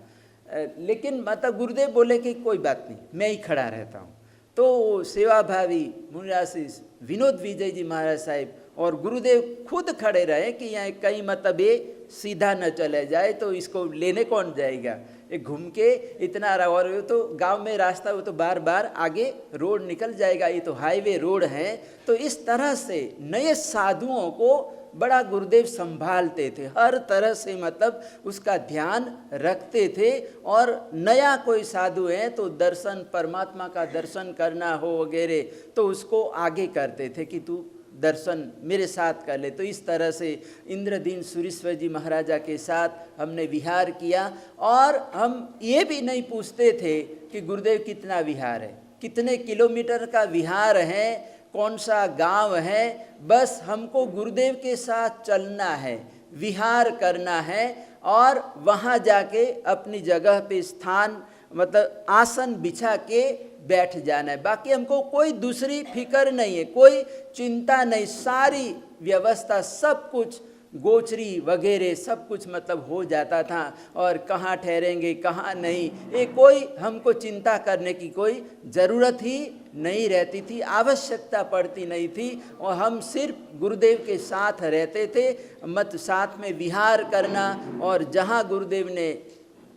लेकिन माता गुरुदेव बोले कि कोई बात नहीं, मैं ही खड़ा रहता हूँ। तो सेवाभावी मुनिराशिष विनोद विजय जी महाराज साहिब और गुरुदेव खुद खड़े रहे कि यहाँ कहीं मतलब ये सीधा न चले जाए, तो इसको लेने कौन जाएगा, ये घूम के इतना रहा। और वो तो गांव में रास्ता, वो तो बार बार आगे रोड निकल जाएगा, ये तो हाईवे रोड है। तो इस तरह से नए साधुओं को बड़ा गुरुदेव संभालते थे, हर तरह से मतलब उसका ध्यान रखते थे। और नया कोई साधु है तो दर्शन, परमात्मा का दर्शन करना हो वगैरह, तो उसको आगे करते थे कि तू दर्शन मेरे साथ कर ले। तो इस तरह से इंद्रदीन सुरेश्वर जी महाराजा के साथ हमने विहार किया। और हम ये भी नहीं पूछते थे कि गुरुदेव कितना विहार है, कितने किलोमीटर का विहार है, कौन सा गांव है, बस हमको गुरुदेव के साथ चलना है, विहार करना है और वहाँ जाके अपनी जगह पे स्थान मतलब आसन बिछा के बैठ जाना है। बाकी हमको कोई दूसरी फिक्र नहीं है, कोई चिंता नहीं, सारी व्यवस्था सब कुछ गोचरी वगैरह सब कुछ मतलब हो जाता था। और कहाँ ठहरेंगे कहाँ नहीं, ये कोई हमको चिंता करने की कोई ज़रूरत ही नहीं रहती थी, आवश्यकता पड़ती नहीं थी। और हम सिर्फ गुरुदेव के साथ रहते थे, मत साथ में विहार करना और जहाँ गुरुदेव ने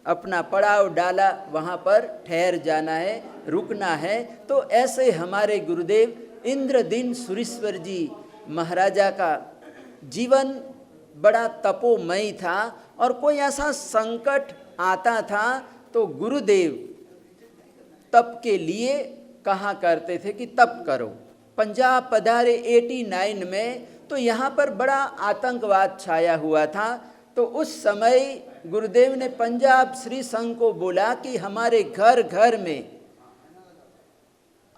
अपना पड़ाव डाला वहाँ पर ठहर जाना है, रुकना है। तो ऐसे हमारे गुरुदेव इंद्रदीन सुरेश्वर जी महाराजा का जीवन बड़ा तपोमयी था। और कोई ऐसा संकट आता था तो गुरुदेव तप के लिए कहा करते थे कि तप करो। पंजाब पधारे 89 में, तो यहाँ पर बड़ा आतंकवाद छाया हुआ था। तो उस समय गुरुदेव ने पंजाब श्री संघ को बोला कि हमारे घर घर में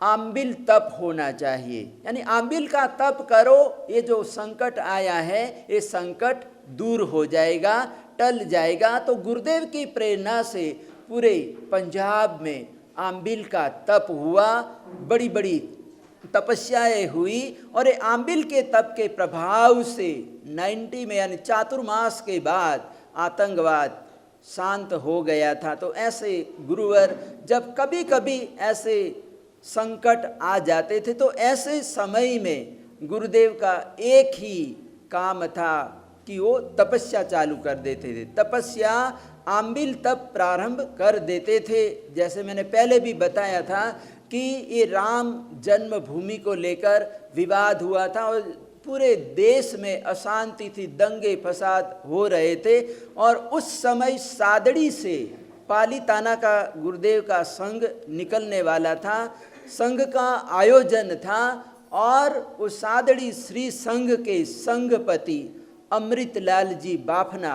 आंबिल तप होना चाहिए, यानी आंबिल का तप करो, ये जो संकट आया है ये संकट दूर हो जाएगा, टल जाएगा। तो गुरुदेव की प्रेरणा से पूरे पंजाब में आंबिल का तप हुआ, बड़ी बड़ी तपस्याएं हुई। और ये आंबिल के तप के प्रभाव से 90 में यानी चातुर्मास के बाद आतंकवाद शांत हो गया था। तो ऐसे गुरुवर जब कभी कभी ऐसे संकट आ जाते थे तो ऐसे समय में गुरुदेव का एक ही काम था कि वो तपस्या चालू कर देते थे, तपस्या आंबिल तप प्रारंभ कर देते थे। जैसे मैंने पहले भी बताया था कि ये राम जन्मभूमि को लेकर विवाद हुआ था और पूरे देश में अशांति थी, दंगे फसाद हो रहे थे। और उस समय सादड़ी से पालीताना का गुरुदेव का संघ निकलने वाला था, संघ का आयोजन था। और उस सादड़ी श्री संघ के संघपति अमृतलाल जी बाफना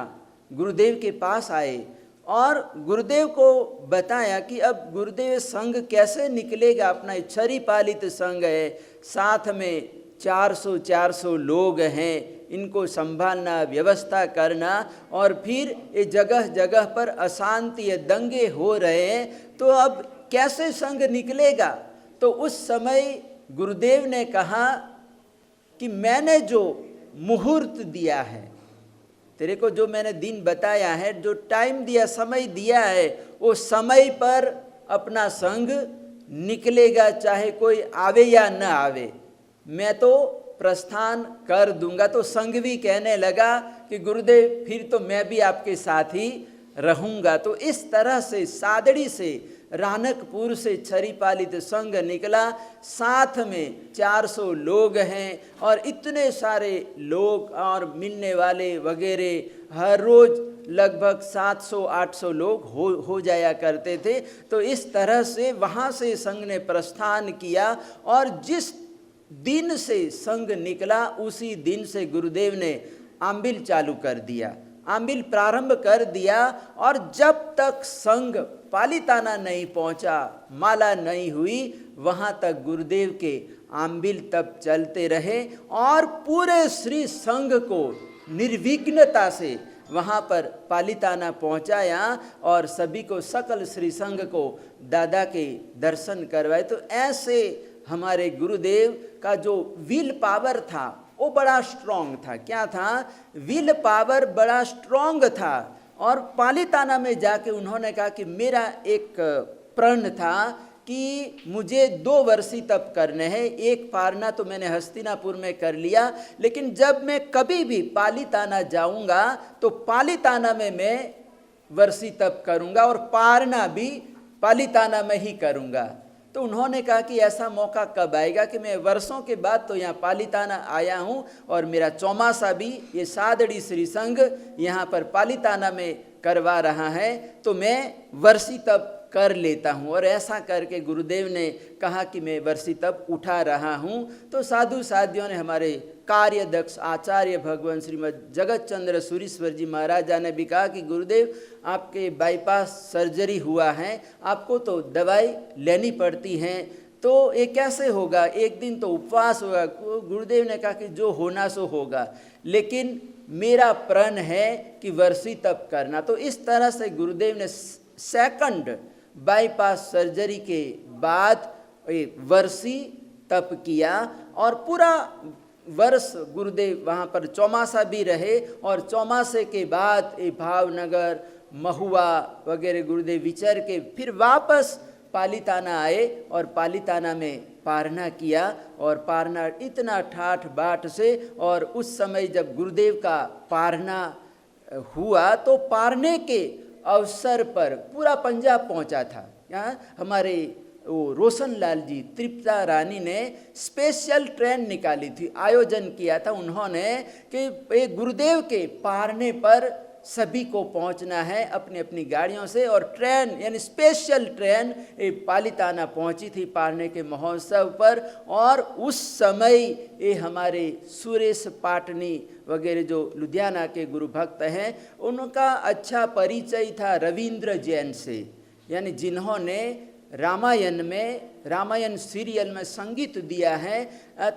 गुरुदेव के पास आए और गुरुदेव को बताया कि अब गुरुदेव संघ कैसे निकलेगा, अपना छरी पालित संघ है, साथ में 400 लोग हैं, इनको संभालना, व्यवस्था करना, और फिर ये जगह जगह पर अशांति दंगे हो रहे हैं, तो अब कैसे संघ निकलेगा। तो उस समय गुरुदेव ने कहा कि मैंने जो मुहूर्त दिया है तेरे को जो मैंने दिन बताया है, जो टाइम दिया, समय दिया है, वो समय पर अपना संग निकलेगा, चाहे कोई आवे या न आवे, मैं तो प्रस्थान कर दूंगा। तो संग भी कहने लगा कि गुरुदेव फिर तो मैं भी आपके साथ ही रहूंगा। तो इस तरह से सादड़ी से, रानकपुर से छरीपालित संघ निकला। साथ में 400 लोग हैं और इतने सारे लोग और मिलने वाले वगैरह हर रोज लगभग 700-800 लोग हो जाया करते थे। तो इस तरह से वहाँ से संघ ने प्रस्थान किया और जिस दिन से संघ निकला उसी दिन से गुरुदेव ने आंबिल चालू कर दिया, आंबिल प्रारंभ कर दिया। और जब तक संघ पालिताना नहीं पहुंचा, माला नहीं हुई, वहां तक गुरुदेव के आंबिल तब चलते रहे और पूरे श्री संघ को निर्विघ्नता से वहाँ पर पालिताना पहुँचाया और सभी को, सकल श्री संघ को दादा के दर्शन करवाए। तो ऐसे हमारे गुरुदेव का जो विल पावर था वो बड़ा स्ट्रॉन्ग था। क्या था? विल पावर बड़ा स्ट्रॉन्ग था। और पालिताना में जाके उन्होंने कहा कि मेरा एक प्रण था कि मुझे 2 वर्षी तप करने हैं। एक पारना तो मैंने हस्तिनापुर में कर लिया, लेकिन जब मैं कभी भी पालिताना जाऊंगा तो पालिताना में मैं वर्षी तप करूंगा और पारना भी पालिताना में ही करूंगा। तो उन्होंने कहा कि ऐसा मौका कब आएगा कि मैं वर्षों के बाद तो यहाँ पालिताना आया हूँ और मेरा चौमासा भी ये सादड़ी श्री संघ यहाँ पर पालिताना में करवा रहा है, तो मैं वर्षी तप कर लेता हूँ। और ऐसा करके गुरुदेव ने कहा कि मैं वर्षी तप उठा रहा हूँ। तो साधु साधियों ने, हमारे कार्यदक्ष आचार्य भगवान श्रीमद जगत चंद्र सूरीश्वर जी महाराजा ने भी कहा कि गुरुदेव आपके बाईपास सर्जरी हुआ है, आपको तो दवाई लेनी पड़ती है, तो ये कैसे होगा? एक दिन तो उपवास होगा। गुरुदेव ने कहा कि जो होना सो होगा, लेकिन मेरा प्रण है कि वर्षी तप करना। तो इस तरह से गुरुदेव ने सेकंड बाईपास सर्जरी के बाद वर्षी तप किया और पूरा वर्ष गुरुदेव वहाँ पर चौमासा भी रहे। और चौमासे के बाद ये भावनगर, महुआ वगैरह गुरुदेव विचर के फिर वापस पालिताना आए और पालिताना में पारना किया। और पारना इतना ठाठ बाट से, और उस समय जब गुरुदेव का पारना हुआ तो पारने के अवसर पर पूरा पंजाब पहुंचा था। यहाँ हमारे वो रोशन लाल जी, तृप्ता रानी ने स्पेशल ट्रेन निकाली थी, आयोजन किया था उन्होंने कि गुरुदेव के पारने पर सभी को पहुंचना है अपनी अपनी गाड़ियों से। और ट्रेन यानी स्पेशल ट्रेन पालिताना पहुंची थी पारने के महोत्सव पर। और उस समय ये हमारे सुरेश पाटनी वगैरह जो लुधियाना के गुरु भक्त हैं, उनका अच्छा परिचय था रविंद्र जैन से, यानी जिन्होंने रामायण में, रामायण सीरियल में संगीत दिया है।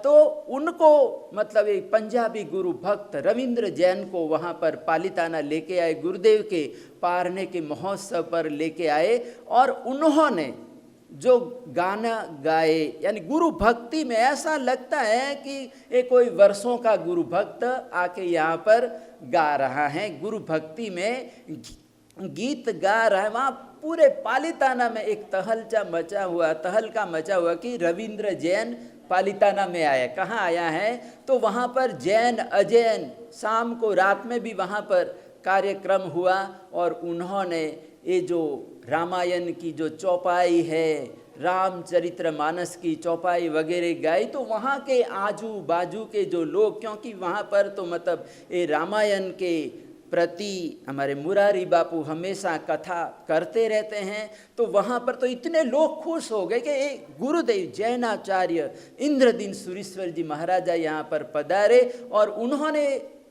तो उनको, मतलब एक पंजाबी गुरु भक्त रविंद्र जैन को वहाँ पर पालिताना लेके आए, गुरुदेव के पारने के महोत्सव पर लेके आए। और उन्होंने जो गाना गाए, यानी गुरु भक्ति में ऐसा लगता है कि ये कोई वर्षों का गुरु भक्त आके यहाँ पर गा रहा है, गुरु भक्ति में गीत गा रहा है। वहाँ पूरे पालिताना में एक तहलका मचा हुआ कि रविंद्र जैन पालिताना में आया। कहाँ आया है? तो वहाँ पर जैन अजैन शाम को, रात में भी वहाँ पर कार्यक्रम हुआ। और उन्होंने ये जो रामायण की जो चौपाई है, रामचरितमानस की चौपाई वगैरह गाई। तो वहाँ के आजू बाजू के जो लोग, क्योंकि वहाँ पर तो मतलब ये रामायण के प्रति हमारे मुरारी बापू हमेशा कथा करते रहते हैं, तो वहाँ पर तो इतने लोग खुश हो गए कि गुरुदेव जैनाचार्य इंद्रदीन सूरीश्वर जी महाराजा यहाँ पर पधारे और उन्होंने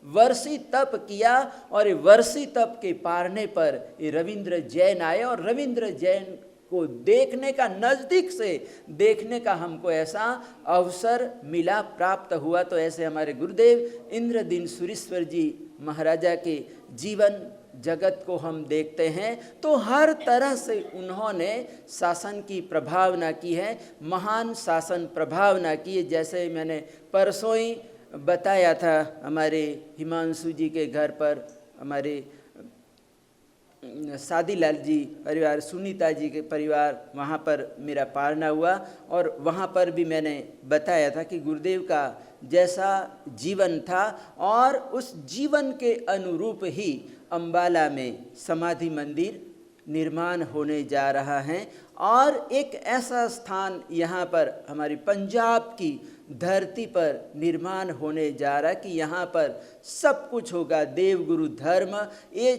वर्षी तप किया। और ये वर्षी तप के पारने पर ये रविंद्र जैन आए और रविंद्र जैन को देखने का, नज़दीक से देखने का हमको ऐसा अवसर मिला, प्राप्त हुआ। तो ऐसे हमारे गुरुदेव इंद्रदीन सूरीश्वर जी महाराजा के जीवन जगत को हम देखते हैं तो हर तरह से उन्होंने शासन की प्रभावना की है, महान शासन प्रभावना की है। जैसे मैंने परसों ही बताया था, हमारे हिमांशु जी के घर पर हमारे सादीलाल जी परिवार, सुनीता जी के परिवार, वहाँ पर मेरा पारना हुआ। और वहाँ पर भी मैंने बताया था कि गुरुदेव का जैसा जीवन था और उस जीवन के अनुरूप ही अम्बाला में समाधि मंदिर निर्माण होने जा रहा है। और एक ऐसा स्थान यहाँ पर हमारी पंजाब की धरती पर निर्माण होने जा रहा है कि यहाँ पर सब कुछ होगा। देवगुरु धर्म, ये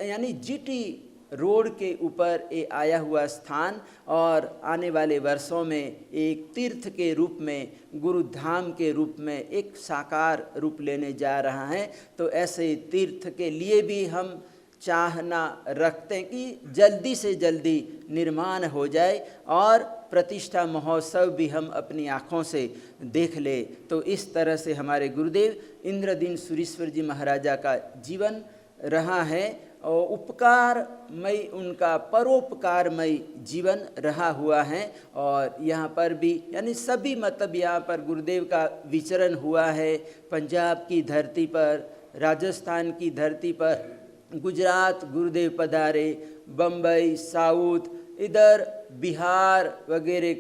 यानी जीटी रोड के ऊपर ये आया हुआ स्थान और आने वाले वर्षों में एक तीर्थ के रूप में, गुरु धाम के रूप में एक साकार रूप लेने जा रहा है। तो ऐसे तीर्थ के लिए भी हम चाहना रखते हैं कि जल्दी से जल्दी निर्माण हो जाए और प्रतिष्ठा महोत्सव भी हम अपनी आँखों से देख ले। तो इस तरह से हमारे गुरुदेव इंद्रदीन सुरेश्वर जी महाराजा का जीवन रहा है और उपकारमय, उनका परोपकारमय जीवन रहा हुआ है। और यहाँ पर भी यानी सभी मतलब यहाँ पर गुरुदेव का विचरण हुआ है। पंजाब की धरती पर, राजस्थान की धरती पर, गुजरात गुरुदेव पधारे, बम्बई, साउथ, इधर बिहार वगैरह,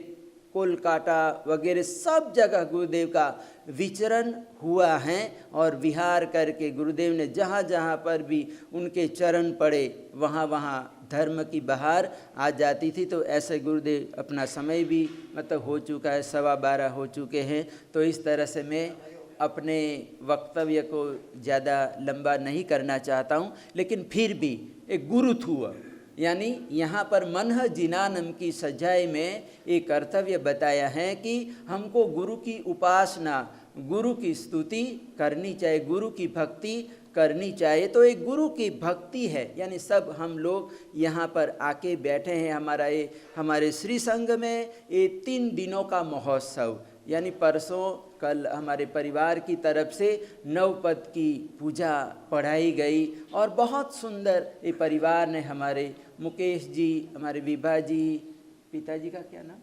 कोलकाता वगैरह सब जगह गुरुदेव का विचरण हुआ है। और विहार करके गुरुदेव ने जहाँ जहाँ पर भी उनके चरण पड़े वहाँ वहाँ धर्म की बहार आ जाती थी। तो ऐसे गुरुदेव, अपना समय भी मतलब हो चुका है, 12:15 हो चुके हैं। तो इस तरह से मैं अपने वक्तव्य को ज़्यादा लंबा नहीं करना चाहता हूँ, लेकिन फिर भी एक गुरुत्व यानी यहाँ पर मनह जिनानम की सजाए में एक कर्तव्य बताया है कि हमको गुरु की उपासना, गुरु की स्तुति करनी चाहिए, गुरु की भक्ति करनी चाहिए। तो एक गुरु की भक्ति है, यानी सब हम लोग यहाँ पर आके बैठे हैं। हमारे श्री संघ में ये 3 दिनों का महोत्सव, यानी परसों कल हमारे परिवार की तरफ से नवपद की पूजा पढ़ाई गई और बहुत सुंदर ये परिवार ने, हमारे मुकेश जी, हमारे विभा जी, पिताजी का क्या नाम,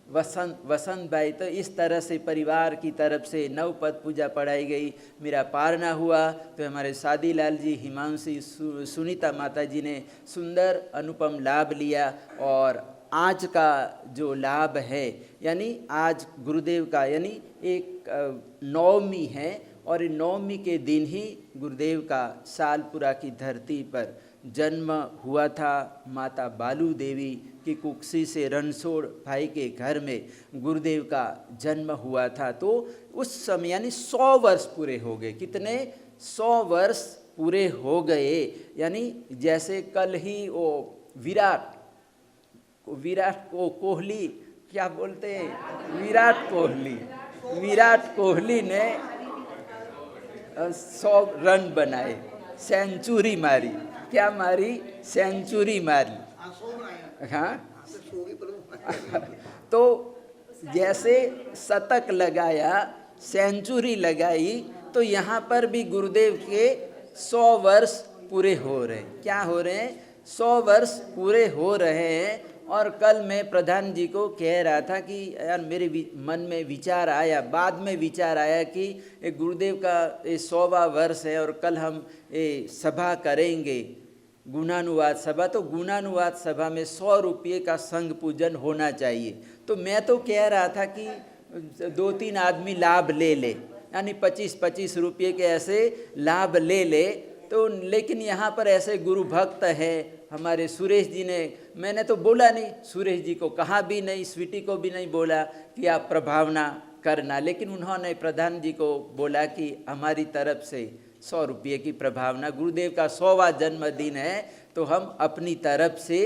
वसंत भाई, तो इस तरह से परिवार की तरफ से नवपद पूजा पढ़ाई गई। मेरा पारना हुआ तो हमारे सादीलाल जी, हिमांशी, सुनीता माता जी ने सुंदर अनुपम लाभ लिया। और आज का जो लाभ है, यानी आज गुरुदेव का यानी एक नवमी है और नवमी के दिन ही गुरुदेव का सालपुरा की धरती पर जन्म हुआ था। माता बालू देवी की कुक्सी से रणछोड़ भाई के घर में गुरुदेव का जन्म हुआ था। तो उस समय यानी 100 वर्ष पूरे हो गए। कितने? 100 वर्ष पूरे हो गए। यानी जैसे कल ही वो विराट कोहली, क्या बोलते हैं, विराट कोहली ने 100 रन बनाए, सेंचुरी मारी। क्या मारी? सेंचुरी मारी। हाँ तो जैसे शतक लगाया, सेंचुरी लगाई, तो यहाँ पर भी गुरुदेव के 100 वर्ष पूरे हो रहे हैं। क्या हो रहे हैं? 100 वर्ष पूरे हो रहे हैं। और कल मैं प्रधान जी को कह रहा था कि यार मेरे मन में विचार आया, बाद में विचार आया कि एक गुरुदेव का 100वां वर्ष है और कल हम सभा करेंगे, गुणानुवाद सभा। तो गुणानुवाद सभा में 100 रुपये का संघ पूजन होना चाहिए। तो मैं तो कह रहा था कि 2-3 आदमी लाभ ले ले, यानी 25-25 रुपये के ऐसे लाभ ले ले। तो लेकिन यहाँ पर ऐसे गुरु भक्त है हमारे सुरेश जी ने, मैंने तो बोला नहीं, सुरेश जी को कहा भी नहीं, स्वीटी को भी नहीं बोला कि आप प्रभावना करना, लेकिन उन्होंने प्रधान जी को बोला कि हमारी तरफ से 100 रुपये की प्रभावना, गुरुदेव का 100वां जन्मदिन है तो हम अपनी तरफ से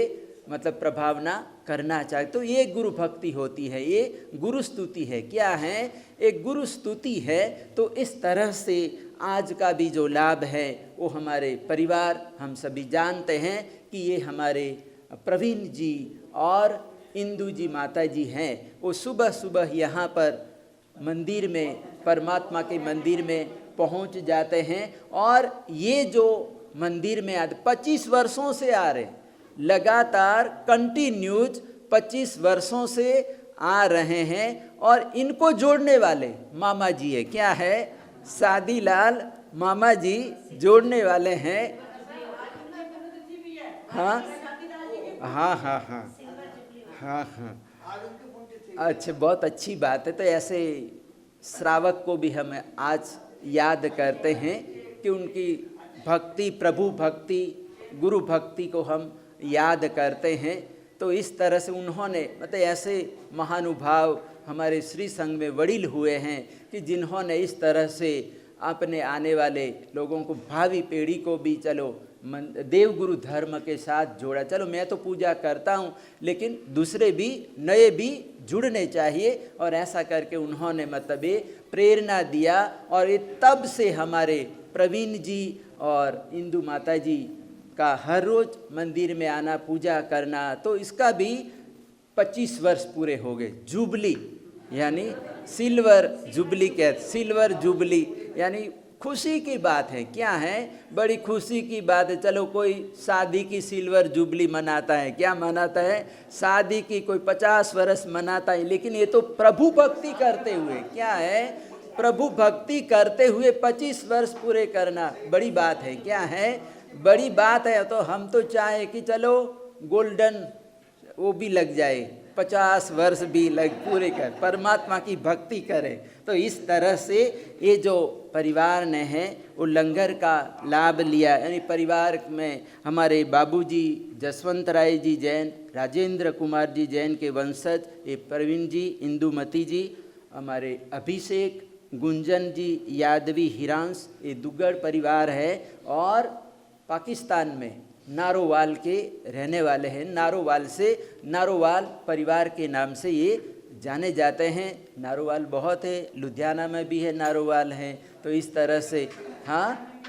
मतलब प्रभावना करना चाहते। तो ये गुरु भक्ति होती है, ये गुरु स्तुति है। क्या है? एक गुरु स्तुति है। तो इस तरह से आज का भी जो लाभ है वो हमारे परिवार, हम सभी जानते हैं कि ये हमारे प्रवीण जी और इंदू जी माता जी हैं। वो सुबह सुबह यहाँ पर मंदिर में, परमात्मा के मंदिर में पहुँच जाते हैं। और ये जो मंदिर में आज 25 वर्षों से आ रहे हैं, लगातार कंटिन्यूज 25 वर्षों से आ रहे हैं। और इनको जोड़ने वाले मामा जी है। क्या है? शादीलाल मामा जी जोड़ने वाले हैं। हाँ हाँ हाँ हाँ हाँ हाँ, अच्छा, बहुत अच्छी बात है। तो ऐसे श्रावक को भी हम आज याद करते हैं कि उनकी भक्ति, प्रभु भक्ति, गुरु भक्ति को हम याद करते हैं। तो इस तरह से उन्होंने मतलब ऐसे महानुभाव हमारे श्री संघ में वड़ील हुए हैं कि जिन्होंने इस तरह से अपने आने वाले लोगों को, भावी पीढ़ी को भी चलो देवगुरु धर्म के साथ जोड़ा। चलो मैं तो पूजा करता हूँ, लेकिन दूसरे भी, नए भी जुड़ने चाहिए। और ऐसा करके उन्होंने मतलब ये प्रेरणा दिया। और ये तब से हमारे प्रवीण जी और इंदु माता जी का हर रोज मंदिर में आना, पूजा करना, तो इसका भी 25 वर्ष पूरे हो गए। जुबली यानी सिल्वर जुबली कहते, सिल्वर जुबली यानी खुशी की बात है। क्या है, बड़ी खुशी की बात है। चलो कोई शादी की सिल्वर जुबली मनाता है, क्या मनाता है, शादी की कोई 50 वर्ष मनाता है, लेकिन ये तो प्रभु भक्ति करते हुए, क्या है, प्रभु भक्ति करते हुए 25 वर्ष पूरे करना बड़ी बात है। क्या है, बड़ी बात है। तो हम तो चाहे कि चलो गोल्डन वो भी लग जाए, 50 वर्ष भी लग पूरे कर, परमात्मा की भक्ति करें। तो इस तरह से ये जो परिवार ने है वो लंगर का लाभ लिया। यानी परिवार में हमारे बाबूजी जसवंत राय जी जैन, राजेंद्र कुमार जी जैन के वंशज, ये प्रवीण जी, इंदुमती जी, हमारे अभिषेक, गुंजन जी यादवी, हिरांश, ये दुग्गड़ परिवार है। और पाकिस्तान में नारोवाल के रहने वाले हैं। नारोवाल से, नारोवाल परिवार के नाम से ये जाने जाते हैं। नारोवाल बहुत है, लुधियाना में भी है नारोवाल हैं। तो इस तरह से, हाँ,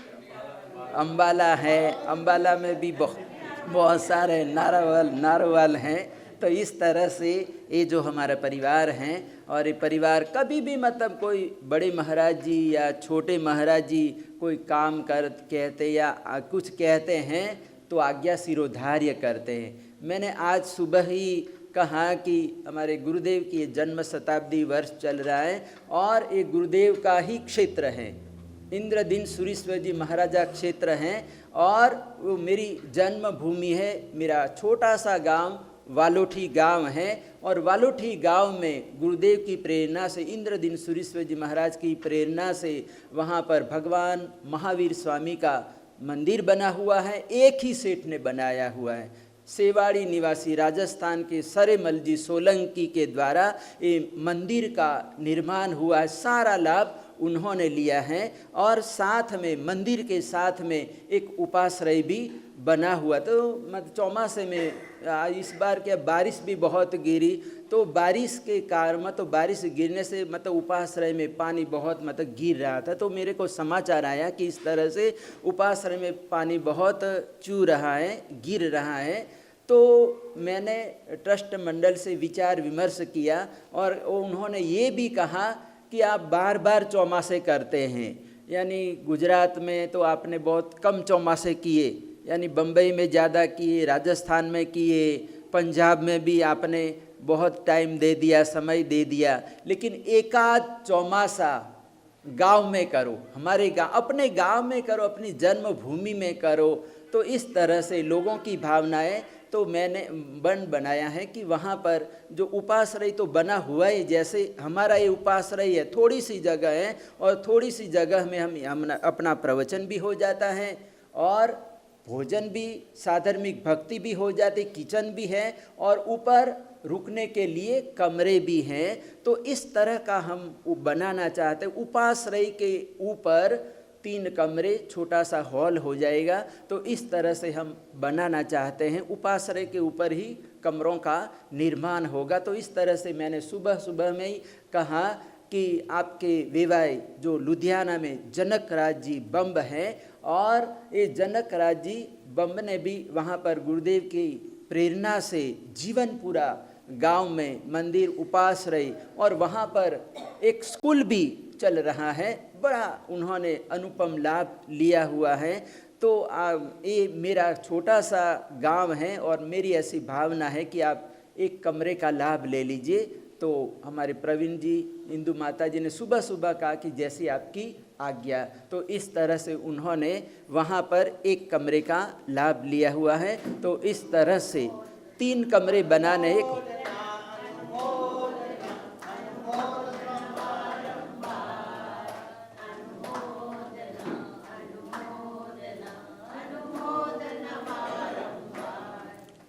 अम्बाला है, अम्बाला में भी बहुत सारे नारोवाल हैं। तो इस तरह से ये जो हमारा परिवार हैं, और ये परिवार कभी भी मतलब कोई बड़े महाराज जी या छोटे महाराज जी कोई काम कहते या कुछ कहते हैं तो आज्ञा सिरोधार्य करते हैं। मैंने आज सुबह ही कहा कि हमारे गुरुदेव की जन्म शताब्दी वर्ष चल रहा है और ये गुरुदेव का ही क्षेत्र है। इंद्रदीन सुरीश्वर जी महाराजा क्षेत्र हैं और वो मेरी जन्मभूमि है। मेरा छोटा सा गांव वालोठी गांव है और वालोठी गांव में गुरुदेव की प्रेरणा से, इंद्रदीन सुरीश्वर जी महाराज की प्रेरणा से वहाँ पर भगवान महावीर स्वामी का मंदिर बना हुआ है। एक ही सेठ ने बनाया हुआ है। सेवाड़ी निवासी राजस्थान के सरेमल जी सोलंकी के द्वारा ये मंदिर का निर्माण हुआ है। सारा लाभ उन्होंने लिया है और साथ में मंदिर के साथ में एक उपाश्रय भी बना हुआ। तो मतलब चौमासे में इस बार क्या बारिश भी बहुत गिरी, तो बारिश के कारण मतलब बारिश गिरने से मतलब उपाश्रय में पानी बहुत मतलब गिर रहा था। तो मेरे को समाचार आया कि इस तरह से उपाश्रय में पानी बहुत चू रहा है, गिर रहा है। तो मैंने ट्रस्ट मंडल से विचार विमर्श किया और उन्होंने ये भी कहा कि आप बार बार चौमासे करते हैं, यानी गुजरात में तो आपने बहुत कम चौमासे किए, यानी बम्बई में ज़्यादा किए, राजस्थान में किए, पंजाब में भी आपने बहुत टाइम दे दिया, समय दे दिया, लेकिन एकाध चौमासा गांव में करो, हमारे गांव, अपने गांव में करो, अपनी जन्मभूमि में करो। तो इस तरह से लोगों की भावनाएं, तो मैंने बनाया है कि वहाँ पर जो उपाश्रय तो बना हुआ है, जैसे हमारा ये उपाश्रय है, थोड़ी सी जगह है और थोड़ी सी जगह में हम अपना प्रवचन भी हो जाता है और भोजन भी, साधर्मिक भक्ति भी हो जाती, किचन भी है और ऊपर रुकने के लिए कमरे भी हैं। तो इस तरह का हम बनाना चाहते हैं। उपाश्रय के ऊपर 3 कमरे, छोटा सा हॉल हो जाएगा। तो इस तरह से हम बनाना चाहते हैं। उपाश्रय के ऊपर ही कमरों का निर्माण होगा। तो इस तरह से मैंने सुबह सुबह में ही कहा कि आपके वेवाई जो लुधियाना में जनक राज जी बम्ब हैं और ये जनक राज जी बम्ब ने भी वहाँ पर गुरुदेव की प्रेरणा से जीवन पूरा गांव में मंदिर, उपाश्रय और वहाँ पर एक स्कूल भी चल रहा है। बड़ा उन्होंने अनुपम लाभ लिया हुआ है। तो ये मेरा छोटा सा गांव है और मेरी ऐसी भावना है कि आप एक कमरे का लाभ ले लीजिए। तो हमारे प्रवीण जी, इंदु माता जी ने सुबह सुबह कहा कि जैसी आपकी आज्ञा। तो इस तरह से उन्होंने वहाँ पर एक कमरे का लाभ लिया हुआ है। तो इस तरह से 3 कमरे बनाने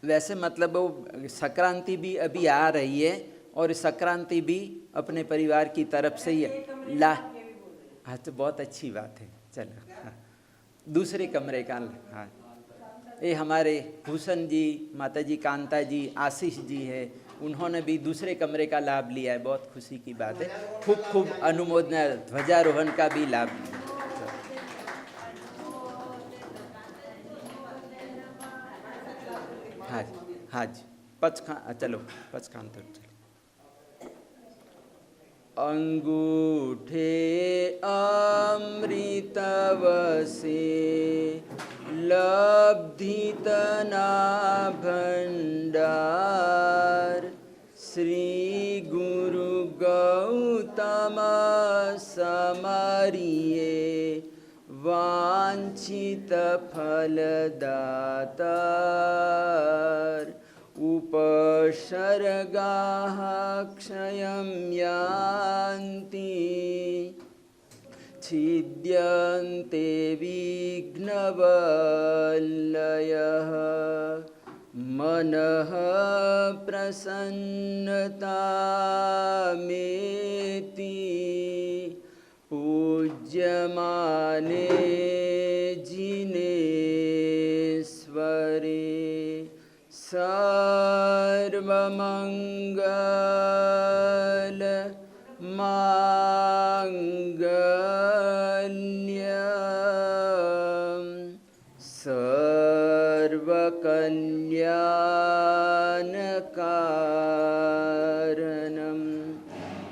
वैसे मतलब वो संक्रांति भी अभी आ रही है और संक्रांति भी अपने परिवार की तरफ से ही ला। हाँ तो बहुत अच्छी बात है। चलो हाँ, दूसरे कमरे का हाँ, ये हमारे भूषण जी, माता जी कांता जी, आशीष जी है, उन्होंने भी दूसरे कमरे का लाभ लिया है। बहुत खुशी की बात है। खूब खूब अनुमोदना, ध्वजारोहण का भी लाभ लिया। हाँ जी, हाँ जी, चलो पचखान तक चलो। अंगूठे अमृतव से लब्धि तना भंडार, श्री गुरु गौतम समारिये वांछित फलदातार, उपसर्गाः क्षयं यान्ति, छिद्यन्ते विघ्नवलयः, मनः प्रसन्नतामेति, पूज्यमाने जिनेश्वरे सर्वमंगल मांगल्यं सर्वकल्याणकारणं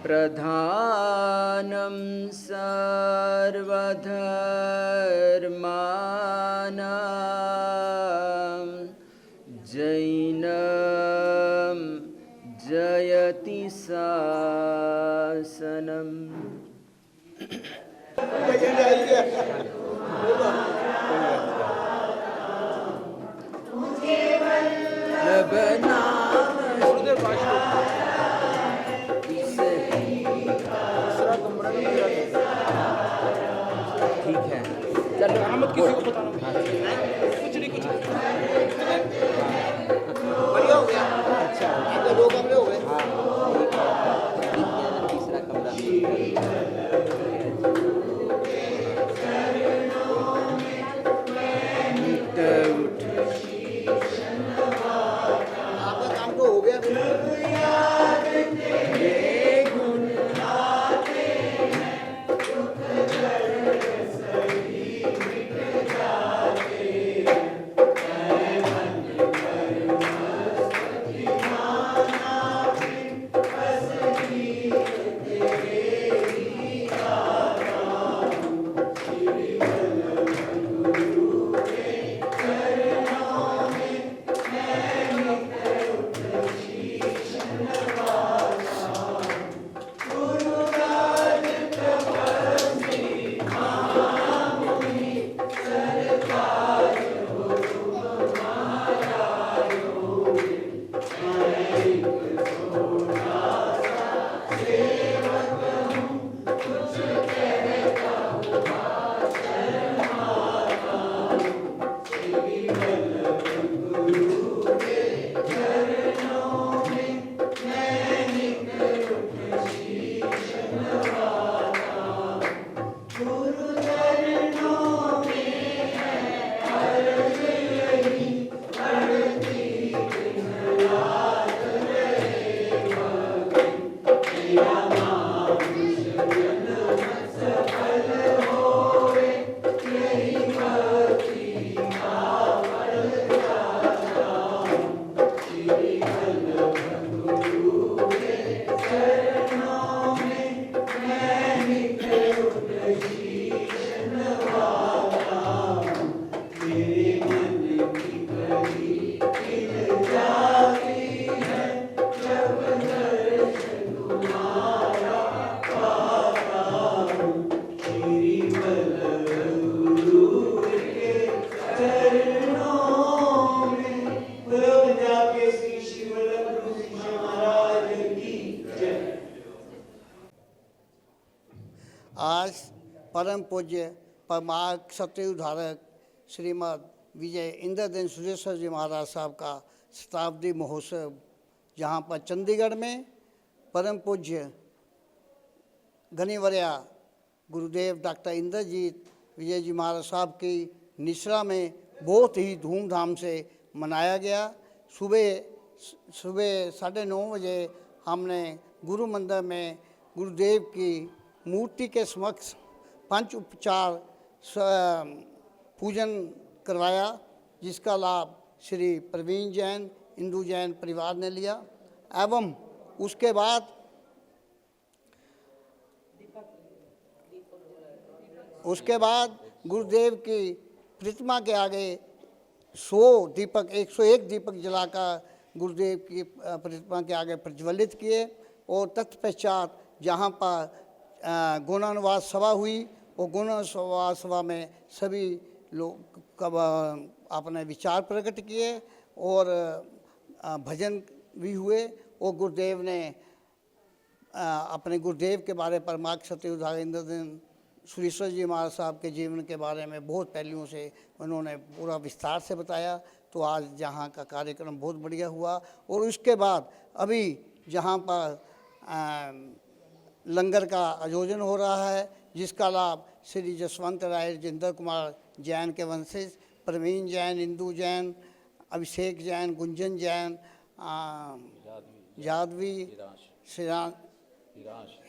प्रधानं सर्वधर्मानां जैनं जयति शासनम्। ठीक है, चलो मत किसी को बताना, कुछ नहीं कुछ बढ़िया हो गया। अच्छा, आपके 2 कमरे हो गए। हाँ ठीक है, तीसरा कमरा आपका काम तो हो गया। पूज्य परमार्थ सत्य उद्धारक श्रीमद विजय इंद्रदेव सुरेश्वर जी महाराज साहब का शताब्दी महोत्सव जहाँ पर चंडीगढ़ में परम पूज्य गणिवर्या गुरुदेव डॉक्टर इंद्रजीत विजय जी महाराज साहब की निश्रा में बहुत ही धूमधाम से मनाया गया। सुबह 9:30 बजे हमने गुरु मंदिर में गुरुदेव की मूर्ति के समक्ष पंच उपचार पूजन करवाया, जिसका लाभ श्री प्रवीण जैन हिंदू जैन परिवार ने लिया। एवं उसके बाद गुरुदेव की प्रतिमा के आगे 101 दीपक जलाकर गुरुदेव की प्रतिमा के आगे प्रज्वलित किए और तत्पश्चात जहाँ पर गुणानुवाद सभा हुई और गुणानुवाद सभा में सभी लोग अपने विचार प्रकट किए और भजन भी हुए और गुरुदेव ने अपने गुरुदेव के बारे पर परमार्थ सत्य उद्धारक इंद्रदेव सुरेश्वर जी महाराज साहब के जीवन के बारे में बहुत पहलुओं से उन्होंने पूरा विस्तार से बताया। तो आज जहाँ का कार्यक्रम बहुत बढ़िया हुआ और उसके बाद अभी जहाँ पर लंगर का आयोजन हो रहा है, जिसका लाभ श्री जसवंत राय जिंदर कुमार जैन के वंशज प्रवीण जैन हिंदू जैन, अभिषेक जैन, गुंजन जैन, जादवी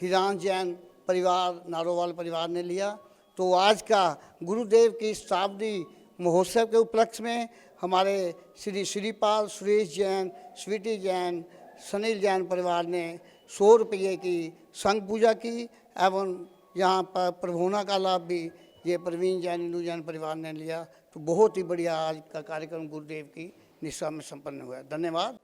हिरान जैन परिवार नारोवाल परिवार ने लिया। तो आज का गुरुदेव की शताब्दी महोत्सव के उपलक्ष्य में हमारे श्री श्रीपाल सुरेश जैन, स्वीटी जैन, सनील जैन परिवार ने 100 रुपये की संघ पूजा की एवं यहाँ पर प्रभुना का लाभ भी ये प्रवीण जैन हिंदू जैन परिवार ने लिया। तो बहुत ही बढ़िया आज का कार्यक्रम गुरुदेव की निष्ठा में संपन्न हुआ। धन्यवाद।